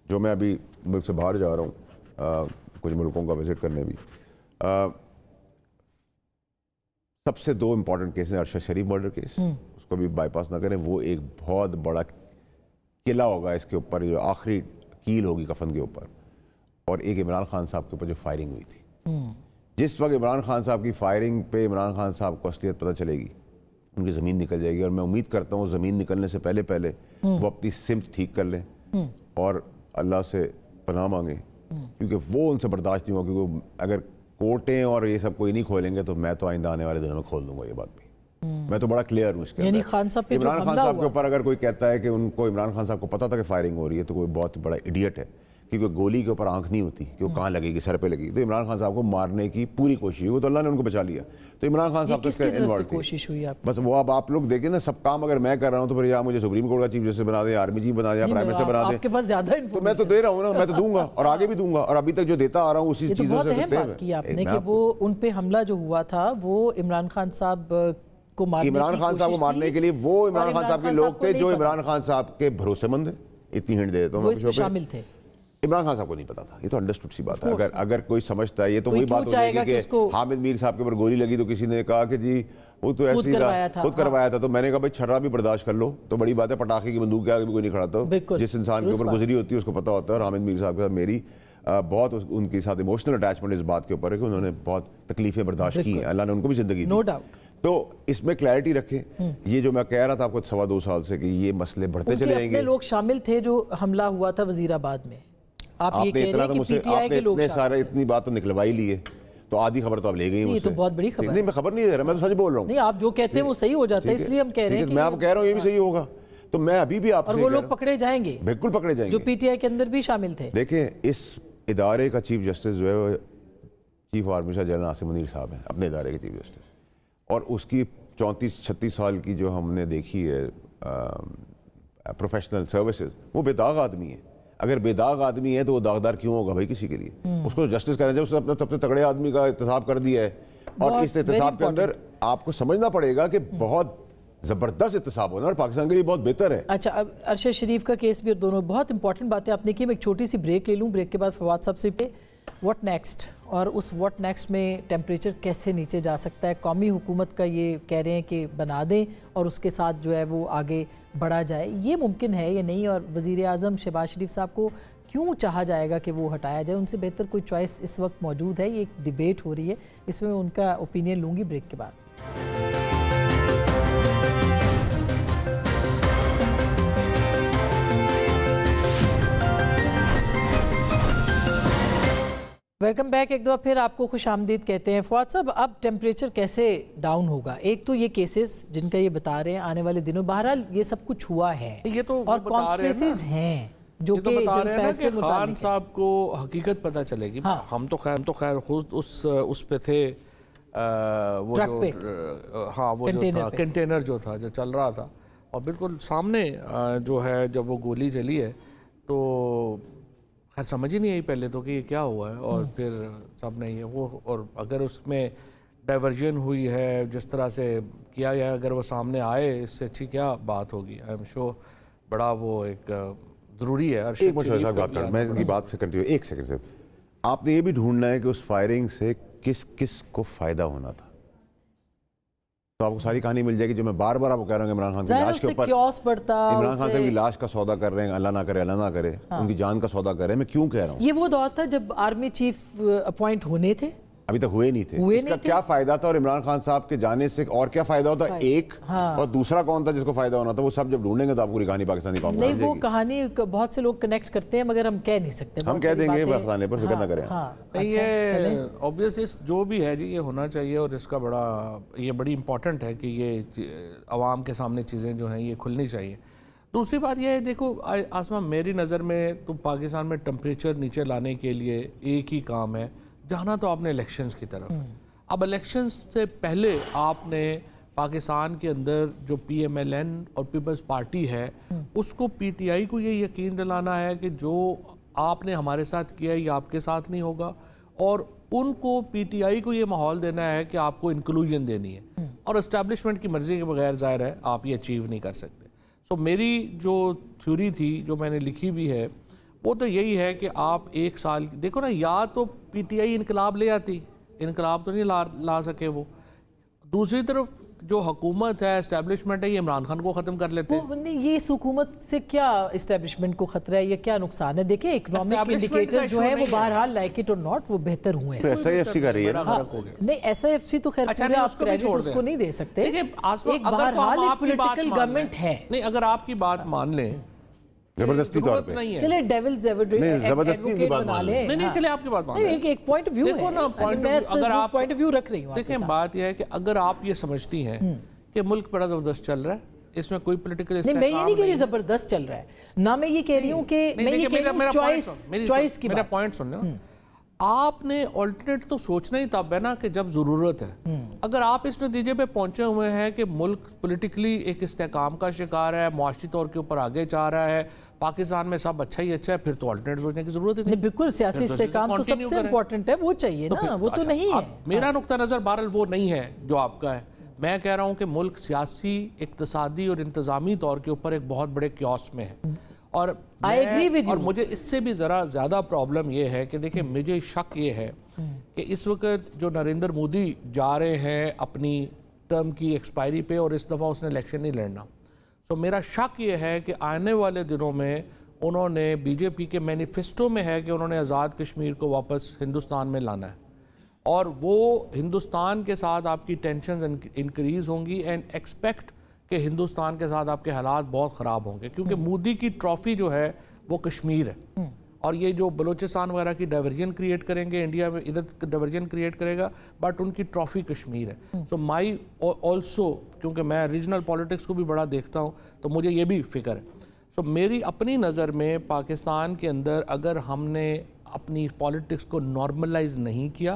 Speaker 2: جو میں ابھی ملک سے باہر جا رہا ہوں کچھ ملکوں کا وزٹ کرنے بھی, سب سے 2 امپورٹنٹ کیسز ہیں. ارشد شریف مرڈر کیس, اس کو بھی بائی پاس نہ کریں, وہ ایک بہت بڑا قلعہ ہوگا اس کے اوپر, جو آخری کیل ہوگی کفن کے اوپر. اور ایک عمران خان صاحب کے اوپر جو فائرنگ ہوئی تھی, جس وقت عمران خان صاحب کی فائرنگ پہ عمران خان صاحب کو اصلیت پتہ چلے گی, ان کی زمین نکل جائے گی. اور میں امید کرتا ہوں زمین نکلنے سے پہلے وہ اپنی سمت ٹھیک کر لیں اور اللہ سے پناہ مانگیں, کیونکہ وہ ان سے برداشت نہیں ہوگا. کیونکہ اگر کورٹیں اور یہ سب کوئی نہیں کھولیں گے تو میں تو آئندہ آنے والے دنوں میں کھول دوں گا یہ بات بھی. मैं तो बड़ा क्लियर हूँ इसके
Speaker 1: यानी
Speaker 2: अंदर।
Speaker 1: खान साहब पे जो
Speaker 2: इमरान खान
Speaker 1: हमला
Speaker 2: साहब के
Speaker 1: हुआ
Speaker 2: ऊपर अगर कोई कहता है कि उनको इमरान खान साहब को पता था कि फायरिंग हो रही है तो कोई बहुत बड़ा इडियट है, क्योंकि गोली के ऊपर आंख नहीं होती कि वो कहाँ लगेगी, सर पे लगेगी। तो इमरान खान साहब को मारने की पूरी कोशिश हुई, वो तो अल्लाह ने उनको बचा लिया। तो इमरान खान साहब तो इसका इन्वॉल्व थे।
Speaker 1: कोशिश हुई आप
Speaker 2: बस वो अब आप लोग देखें ना, सब काम अगर मैं कर रहा हूँ तो फिर या मुझे सुप्रीम कोर्ट का चीफ जस्टिस बना दें, आर्मी चीफ बना दें, प्राइम मिनिस्टर बना दें।
Speaker 1: आपके पास ज्यादा
Speaker 2: तो मैं तो दे रहा हूँ ना, मैं तो दूंगा और आगे भी दूंगा, और अभी तक जो देता आ रहा हूँ उसी
Speaker 1: ये तो
Speaker 2: चीज़ों
Speaker 1: बहुत
Speaker 2: से।
Speaker 1: अहम बात की आपने कि वो उन पे हमला जो हुआ था वो इमरान खान साहब को मारने
Speaker 2: इमरान खान साहब को मारने के लिए वो इमरान खान साहब के लोग थे जो इमरान खान साहब के भरोसेमंद हैं। इतनी हिंट दे देता हूँ,
Speaker 1: इसमें शामिल थे।
Speaker 2: इमरान खान साहब को नहीं पता था, ये तो अंडरस्टूड सी बात है। अगर कोई समझता है, ये तो वही बात हो जाएगी कि हामिद मीर साहब के ऊपर गोली लगी तो किसी ने कहा कि जी वो तो ऐसे ही खुद करवाया था। तो मैंने कहा भाई छर्रा भी बर्दाश्त कर लो, तो बड़ी बात है, पटाखे की बंदूक के आगे भी कोई नहीं खड़ा था। जिस इंसान के ऊपर गुजरी होती है उसको पता होता है। और हामिद मीर साहब के साथ मेरी बहुत उनके साथ इमोशनल अटैचमेंट इस बात के ऊपर है कि उन्होंने बहुत तकलीफें बर्दाश्त की हैं, अल्लाह ने उनको भी जिंदगी दी।
Speaker 1: No doubt.
Speaker 2: तो इसमें क्लैरिटी रखें। ये जो मैं कह रहा था आपको 2.25 साल से कि ये मसले बढ़ते चले जाएंगे।
Speaker 1: लोग शामिल थे जो हमला हुआ था वजीराबाद में, आप ये कह रहे हैं कि पीटीआई के लोग
Speaker 2: सारे इतनी बात तो निकलवा ही ली है, तो आधी खबर तो आप ले गई हैं।
Speaker 1: ये तो बहुत बड़ी खबर है।
Speaker 2: नहीं, मैं खबर नहीं दे रहा, मैं तो सच बोल रहा हूँ।
Speaker 1: नहीं, आप जो कहते हैं वो सही हो जाता है, इसलिए हम कह रहे हैं कि
Speaker 2: मैं आपको कह रहा हूँ ये भी सही होगा। तो मैं अभी भी आपसे,
Speaker 1: और वो लोग पकड़े जाएंगे,
Speaker 2: बिल्कुल पकड़े जाएंगे,
Speaker 1: जो पीटीआई के अंदर भी शामिल थे।
Speaker 2: देखें, इस इदारे का चीफ जस्टिस जो है chief of army general Asim Munir साहब हैं, अपने इदारे के चीफ जस्टिस। और उसकी 34-36 साल की जो हमने देखी है प्रोफेशनल सर्विसेज, वो बेदाग आदमी है। अगर बेदाग आदमी है तो वो दागदार क्यों होगा भाई किसी के लिए? उसको जस्टिस करना चाहिए। उसने अपने सबसे तगड़े आदमी का इंतखाब कर दिया है, और इस इंतखाब के अंदर आपको समझना पड़ेगा कि बहुत जबरदस्त इंतखाब होना और पाकिस्तान के लिए बहुत बेहतर है।
Speaker 1: अच्छा, अब अरशद शरीफ का केस भी, और दोनों बहुत इंपॉर्टेंट बातें आपने की। मैं एक छोटी सी ब्रेक ले लूँ, ब्रेक के बाद फवाद साहब से पे व्हाट नेक्स्ट, और उस व्हाट नेक्स्ट में टेम्परेचर कैसे नीचे जा सकता है। कौमी हुकूमत का ये कह रहे हैं कि बना दें और उसके साथ जो है वो आगे बढ़ा जाए, ये मुमकिन है या नहीं? और वज़ीर आज़म शहबाज शरीफ साहब को क्यों चाहा जाएगा कि वो हटाया जाए? उनसे बेहतर कोई चॉइस इस वक्त मौजूद है? ये एक डिबेट हो रही है, इसमें उनका ओपिनियन लूँगी ब्रेक के बाद। Welcome back. एक दफ़ा फिर आपको खुश आमदीद कहते हैं। फवाद साहब, अब टेम्परेचर कैसे डाउन होगा? एक तो ये केसेस जिनका ये बता रहे हैं आने वाले दिनों, बहरहाल ये सब कुछ हुआ है,
Speaker 3: ये तो
Speaker 1: और कॉन्स्पिरेसीज हैं जो कि
Speaker 3: खान साहब को हकीकत पता चलेगी। हाँ। हम तो खैर खुद उस पे थे, वो जो हाँ वो जो था कंटेनर जो था जो चल रहा था, और बिल्कुल सामने जो है जब वो गोली चली है तो खैर समझ ही नहीं आई पहले तो कि ये क्या हुआ है, और फिर सब ने ये वो, और अगर उसमें डाइवर्जन हुई है जिस तरह से किया गया, अगर वो सामने आए इससे अच्छी क्या बात होगी? आई एम श्योर बड़ा वो एक ज़रूरी है।
Speaker 2: मैं इनकी बात से कंटिन्यू एक सेकंड से, आपने ये भी ढूंढना है कि उस फायरिंग से किस किस को फ़ायदा होना था, तो आपको सारी कहानी मिल जाएगी। जो मैं बार बार आपको कह रहा हूँ, इमरान खान की लाश के ऊपर, इमरान खान से लाश का सौदा कर रहे हैं, अल्लाह ना करे उनकी जान का सौदा कर रहे हैं। मैं क्यों कह रहा हूँ?
Speaker 1: ये वो दौर था जब आर्मी चीफ अपॉइंट होने थे,
Speaker 2: अभी तक हुए नहीं थे। इसका क्या फायदा था? और इमरान खान साहब के जाने से और क्या फायदा होता? एक और दूसरा कौन था जिसको फायदा होना था? वो सब जब ढूंढेंगे तो आपको पूरी कहानी पाकिस्तानी कौम
Speaker 1: नहीं, वो कहानी बहुत से लोग कनेक्ट करते हैं, मगर हम कह नहीं सकते। हम
Speaker 2: कह देंगे बखलाने पर, फिक्र ना करें।
Speaker 3: ये ऑब्वियस जो भी है जी, ये होना चाहिए, और इसका ये बड़ी इंपॉर्टेंट है कि ये आवाम के सामने चीज़ें जो हैं ये खुलनी चाहिए। दूसरी बात यह है, देखो आसमा, मेरी नज़र में तो पाकिस्तान में टेम्परेचर नीचे लाने के लिए एक ही काम है, जाना तो आपने इलेक्शंस की तरफ। अब इलेक्शंस से पहले आपने पाकिस्तान के अंदर जो PMLN और पीपल्स पार्टी है उसको PTI को ये यकीन दिलाना है कि जो आपने हमारे साथ किया है ये आपके साथ नहीं होगा, और उनको PTI को ये माहौल देना है कि आपको इंक्लूजन देनी है, और एस्टैब्लिशमेंट की मर्जी के बगैर ज़ाहिर है आप ये अचीव नहीं कर सकते। सो मेरी जो थ्योरी थी जो मैंने लिखी भी है वो तो यही है कि आप एक साल देखो ना, या तो PTI इनकलाब ले आती, इनकलाब तो नहीं ला सके वो, दूसरी तरफ जो हुकूमत है, एस्टैब्लिशमेंट है, ये इमरान खान को ख़त्म कर लेते हैं।
Speaker 1: ये इस हुकूमत से क्या एस्टैब्लिशमेंट को खतरा है, ये क्या नुकसान है? देखिए, इकोनॉमिक इंडिकेटर्स जो है वो बहरहाल लाइक इट और नॉट वो बेहतर हुए हैं।
Speaker 2: SIFC का रही है
Speaker 1: नहीं, SIFC तो खैर आप क्रेडिट उसको नहीं दे सकते। एक बहरहाल एक पॉलिटिकल गवर्नमेंट है।
Speaker 3: नहीं, अगर आपकी बात मान लें
Speaker 2: जबरदस्ती तौर पे
Speaker 3: नहीं है,
Speaker 1: चले डेविल्स
Speaker 2: जबरदस्ती की बात मान ले,
Speaker 3: नहीं चले आपकी बात मान
Speaker 1: ले, एक पॉइंट ऑफ व्यू है।
Speaker 3: देखो ना, अगर आप
Speaker 1: पॉइंट ऑफ व्यू रख रही हूं,
Speaker 3: देखें बात यह है कि अगर आप ये समझती हैं کہ ملک بڑا زبردست چل رہا ہے, اس میں کوئی پولیٹیکل
Speaker 1: نہیں, میں یہ نہیں کہہ رہی زبردست چل رہا ہے, نہ میں یہ کہہ رہی ہوں کہ میں یہ کہہ رہی ہوں چوائس کی
Speaker 3: میرا پوائنٹ سن لیں. آپ نے آلٹرنیٹ تو سوچنا ہی تب ہے نا کہ جب ضرورت ہے. اگر آپ اس نتیجے پہ پہنچے ہوئے ہیں کہ ملک پولیٹیکلی ایک استحکام کا شکار ہے, معاشی طور کے اوپر آگے جا رہا ہے, پاکستان میں سب اچھا ہی اچھا ہے, پھر تو آلٹرنیٹ سوچنے کی ضرورت نہیں.
Speaker 1: بالکل, سیاسی استحکام تو سب سے امپورٹنٹ ہے, وہ چاہیے نا, وہ تو نہیں ہے.
Speaker 3: میرا نقطہ نظر بہرحال وہ نہیں ہے جو آپ کا ہے. میں کہہ رہا ہوں کہ ملک سیاسی, اقتصادی اور انتظامی طور کے اوپر ایک بہت بڑے کیوس میں ہے. اور مجھے اس سے بھی ذرا زیادہ پرابلم یہ ہے کہ دیکھیں, مجھے شک یہ ہے کہ اس وقت جو نریندر مودی جا رہے ہیں اپنی ٹرم کی ایکسپائری پہ, اور اس دفعہ اس نے الیکشن نہیں لڑنا, تو میرا شک یہ ہے کہ آنے والے دنوں میں انہوں نے, بی جے پی کے مینیفیسٹو میں ہے کہ انہوں نے آزاد کشمیر کو واپس ہندوستان میں لانا ہے, اور وہ ہندوستان کے ساتھ آپ کی ٹینشنز انکریز ہوں گی, اینڈ ایکسپیکٹ کہ ہندوستان کے ساتھ آپ کے حالات بہت خراب ہوں گے, کیونکہ مودی کی ٹرافی جو ہے وہ کشمیر ہے, اور یہ جو بلوچستان وغیرہ کی ڈائیورژن کریٹ کریں گے, انڈیا میں ادھر ڈائیورژن کریٹ کرے گا, بٹ ان کی ٹرافی کشمیر ہے. سو مائی آلسو, کیونکہ میں ریجنل پالیٹکس کو بھی بڑا دیکھتا ہوں, تو مجھے یہ بھی فکر ہے. سو میری اپنی نظر میں پاکستان کے اندر اگر ہم نے اپنی پالیٹکس کو نارملائز نہیں کیا,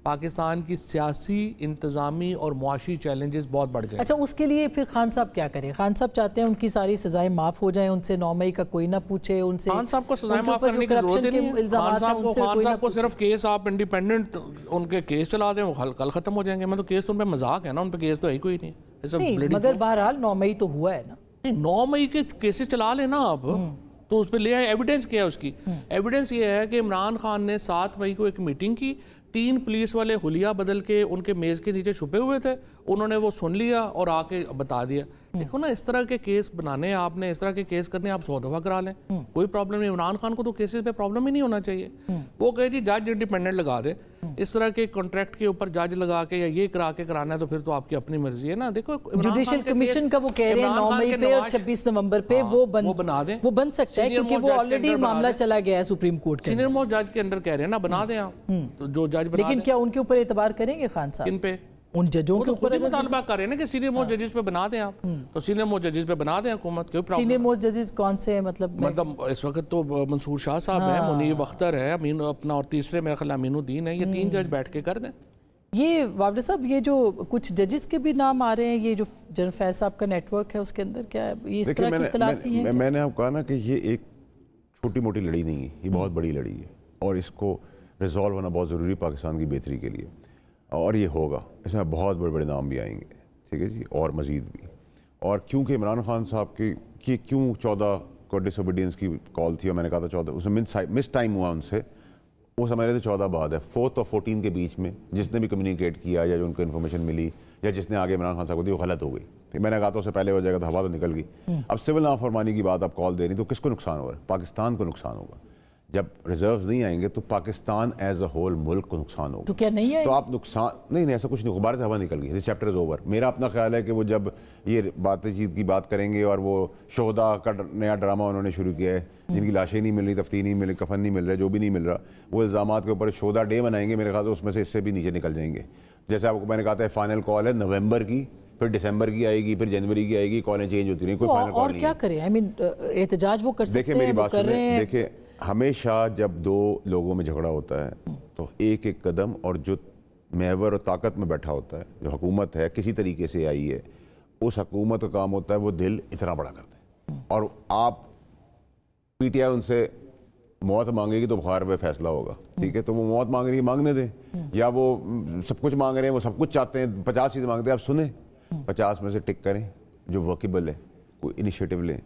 Speaker 3: پاکستان کی سیاسی, انتظامی اور معاشی چیلنجز بہت بڑھ جائیں.
Speaker 1: اچھا, اس کے لیے پھر خان صاحب کیا کریں؟ خان صاحب چاہتے ہیں ان کی ساری سزائیں معاف ہو جائیں, ان سے 9 مئی کا کوئی نہ پوچھے, ان سے
Speaker 3: خان صاحب کو سزائیں معاف کرنے کی ضرورت ہی نہیں ہے. خان صاحب کو صرف کیس, آپ انڈیپینڈنٹ ان کے کیس چلا دیں, وہ کل ختم ہو جائیں گے. میں تو کیس ان پہ مذاق ہے نا, ان پہ کیس تو ہے ہی کوئی نہیں.
Speaker 1: مگر بہرحال 9 مئی تو ہوا ہے نا.
Speaker 3: 9 مئی کے کیسز چلا لیں نا آپ, تو اس پہ لے آئے. ایویڈنس کیا ہے اس کی؟ ایویڈنس یہ ہے کہ عمران خان نے 7 مئی کو ایک میٹنگ کی, 3 پولیس والے حلیہ بدل کے ان کے میز کے نیچے چھپے ہوئے تھے, انہوں نے وہ سن لیا اور آ کے بتا دیا. دیکھو نا, اس طرح کے کیس بنانے آپ نے, اس طرح کے کیس کرنے آپ 100 دفعہ کرا لیں, کوئی پرابلم نہیں. عمران خان کو تو کیسز پہ پرابلم ہی نہیں ہونا چاہیے. وہ کہے جی جج انڈیپینڈنٹ لگا دے, اس طرح کے کانٹریکٹ کے اوپر جج لگا کے یا یہ کرا کے کرانا ہے, تو پھر تو آپ کی اپنی مرضی ہے نا. دیکھو,
Speaker 1: جوڈیشل کمیشن کا وہ کہہ رہے ہیں 9 مئی پہ اور 26 نومبر پہ وہ
Speaker 3: بنا دیں,
Speaker 1: وہ بن سکتا ہے, کیونکہ وہ آلریڈی معاملہ چلا گیا ہے سپریم کورٹ کے.
Speaker 3: سینئر موسٹ جج کے انڈر کہہ رہے ہیں نا, بنا دیں آپ, جو جج بنا دیں.
Speaker 1: لیکن کیا ان کے اوپر اعتبار کریں گے خان صاحب؟
Speaker 3: کن پہ؟
Speaker 1: ان ججوں کے اوپر
Speaker 3: مطالبہ کر رہے ہیں نا کہ سینئر موسٹ ججز پہ بنا دیں آپ, تو سینئر موسٹ ججز پہ بنا دیں حکومت.
Speaker 1: سینئر موسٹ ججز کون سے ہیں؟ مطلب
Speaker 3: اس وقت تو منصور شاہ صاحب ہیں, منیب اختر ہے, امین اپنا, اور تیسرے میرا خیال امین الدین ہے. یہ 3 جج بیٹھ کے کر دیں.
Speaker 1: یہ وابڈہ صاحب, یہ جو کچھ ججز کے بھی نام آ رہے ہیں, یہ جو جنرل فیض صاحب کا نیٹ ورک ہے اس کے اندر, کیا یہ اس طرح کی اطلاعات نہیں ہیں؟
Speaker 2: میں نے آپ کہا نا کہ یہ ایک چھوٹی موٹی لڑائی نہیں ہے, یہ بہت بڑی لڑائی ہے, اور اس کو ریزالو ہونا بہت ضروری پاکستان کی بہتری کے لیے, اور یہ ہوگا. اس میں بہت بڑے بڑے نام بھی آئیں گے, ٹھیک ہے جی, اور مزید بھی. اور کیونکہ عمران خان صاحب کی کیوں 14 کو ڈس اوبیڈینس کی کال تھی, اور میں نے کہا تھا 14, اس میں مس ٹائم ہوا ان سے, وہ سمجھ رہے تھے 14 بعد ہے. 4 اور 14 کے بیچ میں جس نے بھی کمیونیکیٹ کیا یا جو ان کو انفارمیشن ملی یا جس نے آگے عمران خان صاحب کو دی, وہ غلط ہو گئی. میں نے کہا تو اس سے پہلے ہو جائے گا, تو ہوا تو نکل گئی. اب سول نافرمانی کی بات آپ کال دے رہی, تو کس کو نقصان ہو رہا ہے؟ پاکستان کو نقصان ہوگا. جب ریزروز نہیں آئیں گے تو پاکستان ایز اے ہول ملک کو نقصان ہوگا.
Speaker 1: تو کیا نہیں ہے؟
Speaker 2: تو آپ نقصان نہیں, ایسا کچھ نہیں, غبار سے ہوا نکل گئی, چیپٹر از اوور. میرا اپنا خیال ہے کہ وہ جب یہ باتیں چیت کی بات کریں گے, اور وہ شہداء کا نیا ڈرامہ انہوں نے شروع کیا ہے, جن کی لاشیں نہیں مل رہی, تفتیش نہیں مل رہی, کفن نہیں مل رہا, جو بھی نہیں مل رہا, وہ الزامات کے اوپر شہداء ڈے منائیں گے. میرے خیال سے اس میں سے اس سے بھی نیچے نکل جائیں گے. جیسے آپ کو میں نے کہا تھا, فائنل کال ہے نومبر کی, پھر دسمبر کی آئے گی, پھر جنوری کی آئے گی, کالیں چینج ہوتی رہیں, کوئی فائنل کال نہیں ہے.
Speaker 1: اور کیا کریں؟ آئی مین احتجاج وہ کر سکتے ہیں.
Speaker 2: دیکھیں میری بات سنیں, دیکھیں ہمیشہ جب 2 لوگوں میں جھگڑا ہوتا ہے تو ایک ایک قدم, اور جو محور اور طاقت میں بیٹھا ہوتا ہے, جو حکومت ہے کسی طریقے سے آئی ہے, اس حکومت کا کام ہوتا ہے وہ دل اتنا بڑا کرتا ہے. اور آپ پی ٹی آئی ان سے موت مانگے گی تو بخار پہ فیصلہ ہوگا, ٹھیک ہے, تو وہ موت مانگ رہی ہے, مانگنے دیں. یا وہ سب کچھ مانگ رہے ہیں, وہ سب کچھ چاہتے ہیں, 50 چیزیں مانگتے ہیں, آپ سنیں, 50 میں سے ٹک کریں جو ورکیبل ہے, کوئی انیشیٹو لیں.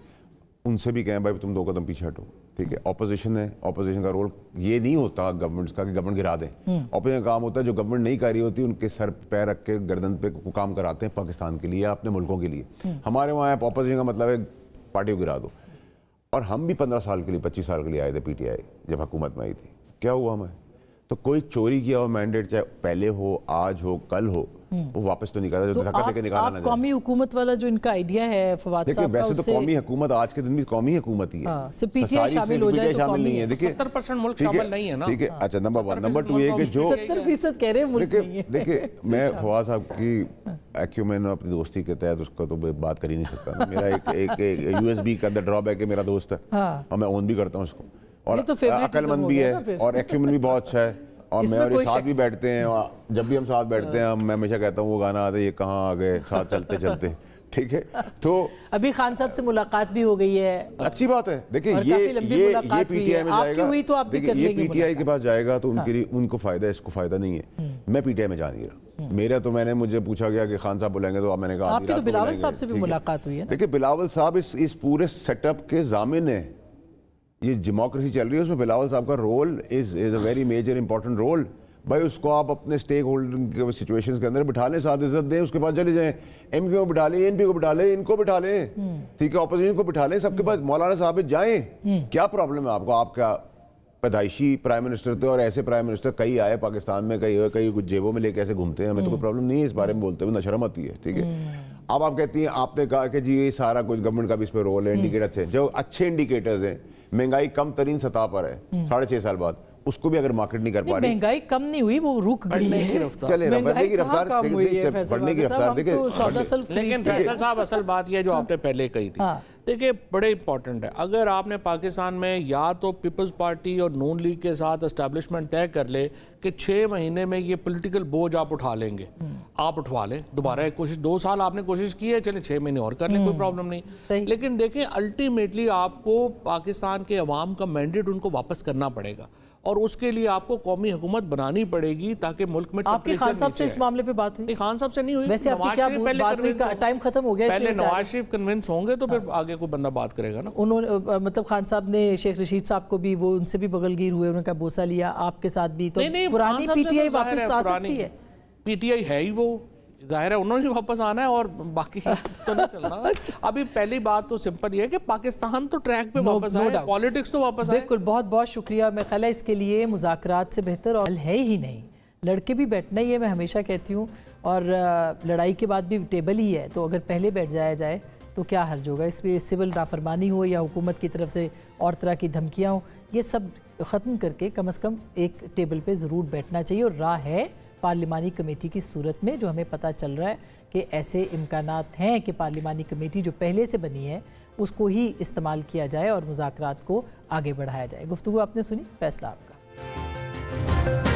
Speaker 2: ان سے بھی کہیں بھائی تم 2 قدم پیچھے ہٹو, ٹھیک ہے. اپوزیشن ہے, اپوزیشن کا رول یہ نہیں ہوتا گورنمنٹس کا کہ گورنمنٹ گرا دیں. اپوزیشن کا کام ہوتا ہے جو گورنمنٹ نہیں کر رہی ہوتی ان کے سر پیر رکھ کے گردن پہ کام کراتے ہیں پاکستان کے لیے, اپنے ملکوں کے لیے. ہمارے وہاں اپوزیشن کا مطلب ہے پارٹی کو گرا دو. اور ہم بھی 15 سال کے لیے 25 سال کے لیے آئے تھے پی ٹی آئی جب حکومت میں آئی تھی, کیا ہوا ہمیں؟ تو کوئی چوری کیا ہوا مینڈیٹ, چاہے پہلے ہو, آج ہو, کل ہو, वो वापस तो नहीं करता, जो धक्का देके निकाला ना जाए।
Speaker 1: कौमी हुकूमत वाला जो इनका आइडिया है फवाद
Speaker 2: देखिए,
Speaker 1: साहब का,
Speaker 2: वैसे तो कौमी हुकूमत आज के दिन भी कौमी हुकूमत ही है,
Speaker 1: सिर्फ पीटीआई शामिल हो जाए तो
Speaker 2: शामिल नहीं है। देखिए
Speaker 3: 70% मुल्क शामिल नहीं है ना।
Speaker 2: ठीक है, अच्छा, नंबर 1। नंबर 2 ये कि जो
Speaker 1: 70% कह रहे हैं मुल्क नहीं है।
Speaker 2: देखिए मैं फवाद साहब की एक्यूमेन अपनी दोस्ती के तहत उसका तो बात कर ही नहीं सकता। मेरा एक यूएसबी का अंदर ड्रॉबैक है, मेरा दोस्त है और मैं ओन भी करता हूँ उसको, और अक्लमंद भी है और एक्यूमेन भी बहुत अच्छा है, और मैं और ये साथ भी बैठते हैं, और जब भी हम साथ बैठते हैं मैं हमेशा कहता हूँ वो गाना आता है, ये कहाँ आ गए साथ चलते चलते। ठीक है, तो
Speaker 1: अभी खान साहब से मुलाकात भी हो गई है,
Speaker 2: अच्छी बात है। देखिए ये पीटीआई में जाएगा, देखिए ये पीटीआई के पास जाएगा तो उनके लिए उनको फायदा है, इसको फायदा नहीं है। मैं पीटीआई में जा नहीं रहा, मेरा तो मुझे पूछा गया कि खान साहब बुलाएंगे, तो मैंने कहा
Speaker 1: आपकी तो बिलावल साहब से भी मुलाकात हुई है।
Speaker 2: देखिए बिलावल साहब इस पूरे सेटअप के ज़ामिन है, ये डेमोक्रेसी चल रही है, उसमें बिलावल साहब का role is a very major important role. भाई उसको आप अपने स्टेक होल्डर के सिचुएशंस के अंदर बिठा लें, साथ इज्जत दें, उसके बाद चले जाएं। एमक्यू को बिठा लें, एनपी को बिठा लें, इनको बिठा लें, ठीक है, अपोजिशन को बिठा लें, सबके पास मौलाना साहब जाएं। क्या प्रॉब्लम है आपको? आपका पैदाइशी प्राइम मिनिस्टर थे और ऐसे प्राइम मिनिस्टर कई आए पाकिस्तान में, कई कुछ जेबों में लेके ऐसे घूमते हैं, हमें तो कोई प्रॉब्लम नहीं है इस बारे में बोलते हुए, न शर्म आती है। ठीक है, अब आप कहती हैं, आपने कहा कि जी ये सारा कुछ गवर्नमेंट का भी इस पर रोल है, इंडिकेटर्स हैं, जो अच्छे इंडिकेटर्स हैं, महंगाई कम तरीन सतह पर है 6.5 साल बाद, उसको भी अगर मार्केट नहीं कर पा रही,
Speaker 1: महंगाई कम नहीं हुई, वो रुक गई है,
Speaker 2: चले बढ़ने की रफ्तार, बढ़ने की रफ्तार। देखिए
Speaker 3: लेकिन फैसल साहब, असल बात यह जो आपने पहले कही थी, देखिए बड़े इंपॉर्टेंट है, अगर आपने पाकिस्तान में या तो पीपल्स पार्टी और नून लीग के साथ एस्टैब्लिशमेंट तय कर ले कि 6 महीने में ये पॉलिटिकल बोझ आप उठा लेंगे, आप उठवा लें, दोबारा एक कोशिश, 2 साल आपने कोशिश की है, चले 6 महीने और कर लें, कोई प्रॉब्लम नहीं। लेकिन देखें अल्टीमेटली आपको पाकिस्तान के अवाम का मैंडेट उनको वापस करना पड़ेगा, और उसके लिए आपको कौमी हुकूमत बनानी पड़ेगी ताकि मुल्क में।
Speaker 1: आपके खान साहब से इस मामले पे बात हुई?
Speaker 3: नहीं, खान साहब से नहीं हुई।
Speaker 1: वैसे आपकी क्या बात हुई? टाइम खत्म हो गया,
Speaker 3: पहले नवाज शरीफ कन्विंस होंगे तो फिर आगे कोई बंदा बात करेगा ना।
Speaker 1: उन्होंने मतलब खान साहब ने शेख रशीद साहब को भी, वो उनसे भी बगलगीर हुए, उनका बोसा लिया, आपके साथ भी, तो पुरानी पीटीआई वापस आ सकती है।
Speaker 3: पीटीआई है ही वो, जाहिर है उन्होंने वापस आना है और बाकी तो नहीं चलना। अभी पहली बात तो सिंपल ये है कि पाकिस्तान तो ट्रैक पे वापस आए, पॉलिटिक्स तो वापस आए।
Speaker 1: बिल्कुल, बहुत बहुत शुक्रिया। मैं ख्याल है इसके लिए मुज़ाकरात से बेहतर और है ही नहीं, लड़के भी बैठना ही है, मैं हमेशा कहती हूँ, और लड़ाई के बाद भी टेबल ही है, तो अगर पहले बैठ जाए तो क्या हर्ज होगा। इसमें सिविल नाफरमानी हो या हुकूमत की तरफ से और तरह की धमकियाँ हो, ये सब ख़त्म करके कम अज़ कम एक टेबल पे ज़रूर बैठना चाहिए। और राह है पार्लिमानी कमेटी की सूरत में, जो हमें पता चल रहा है कि ऐसे इम्कानात हैं कि पार्लिमानी कमेटी जो पहले से बनी है उसको ही इस्तेमाल किया जाए और मुज़ाकरात को आगे बढ़ाया जाए। गुफ्तगू आपने सुनी, फैसला आपका।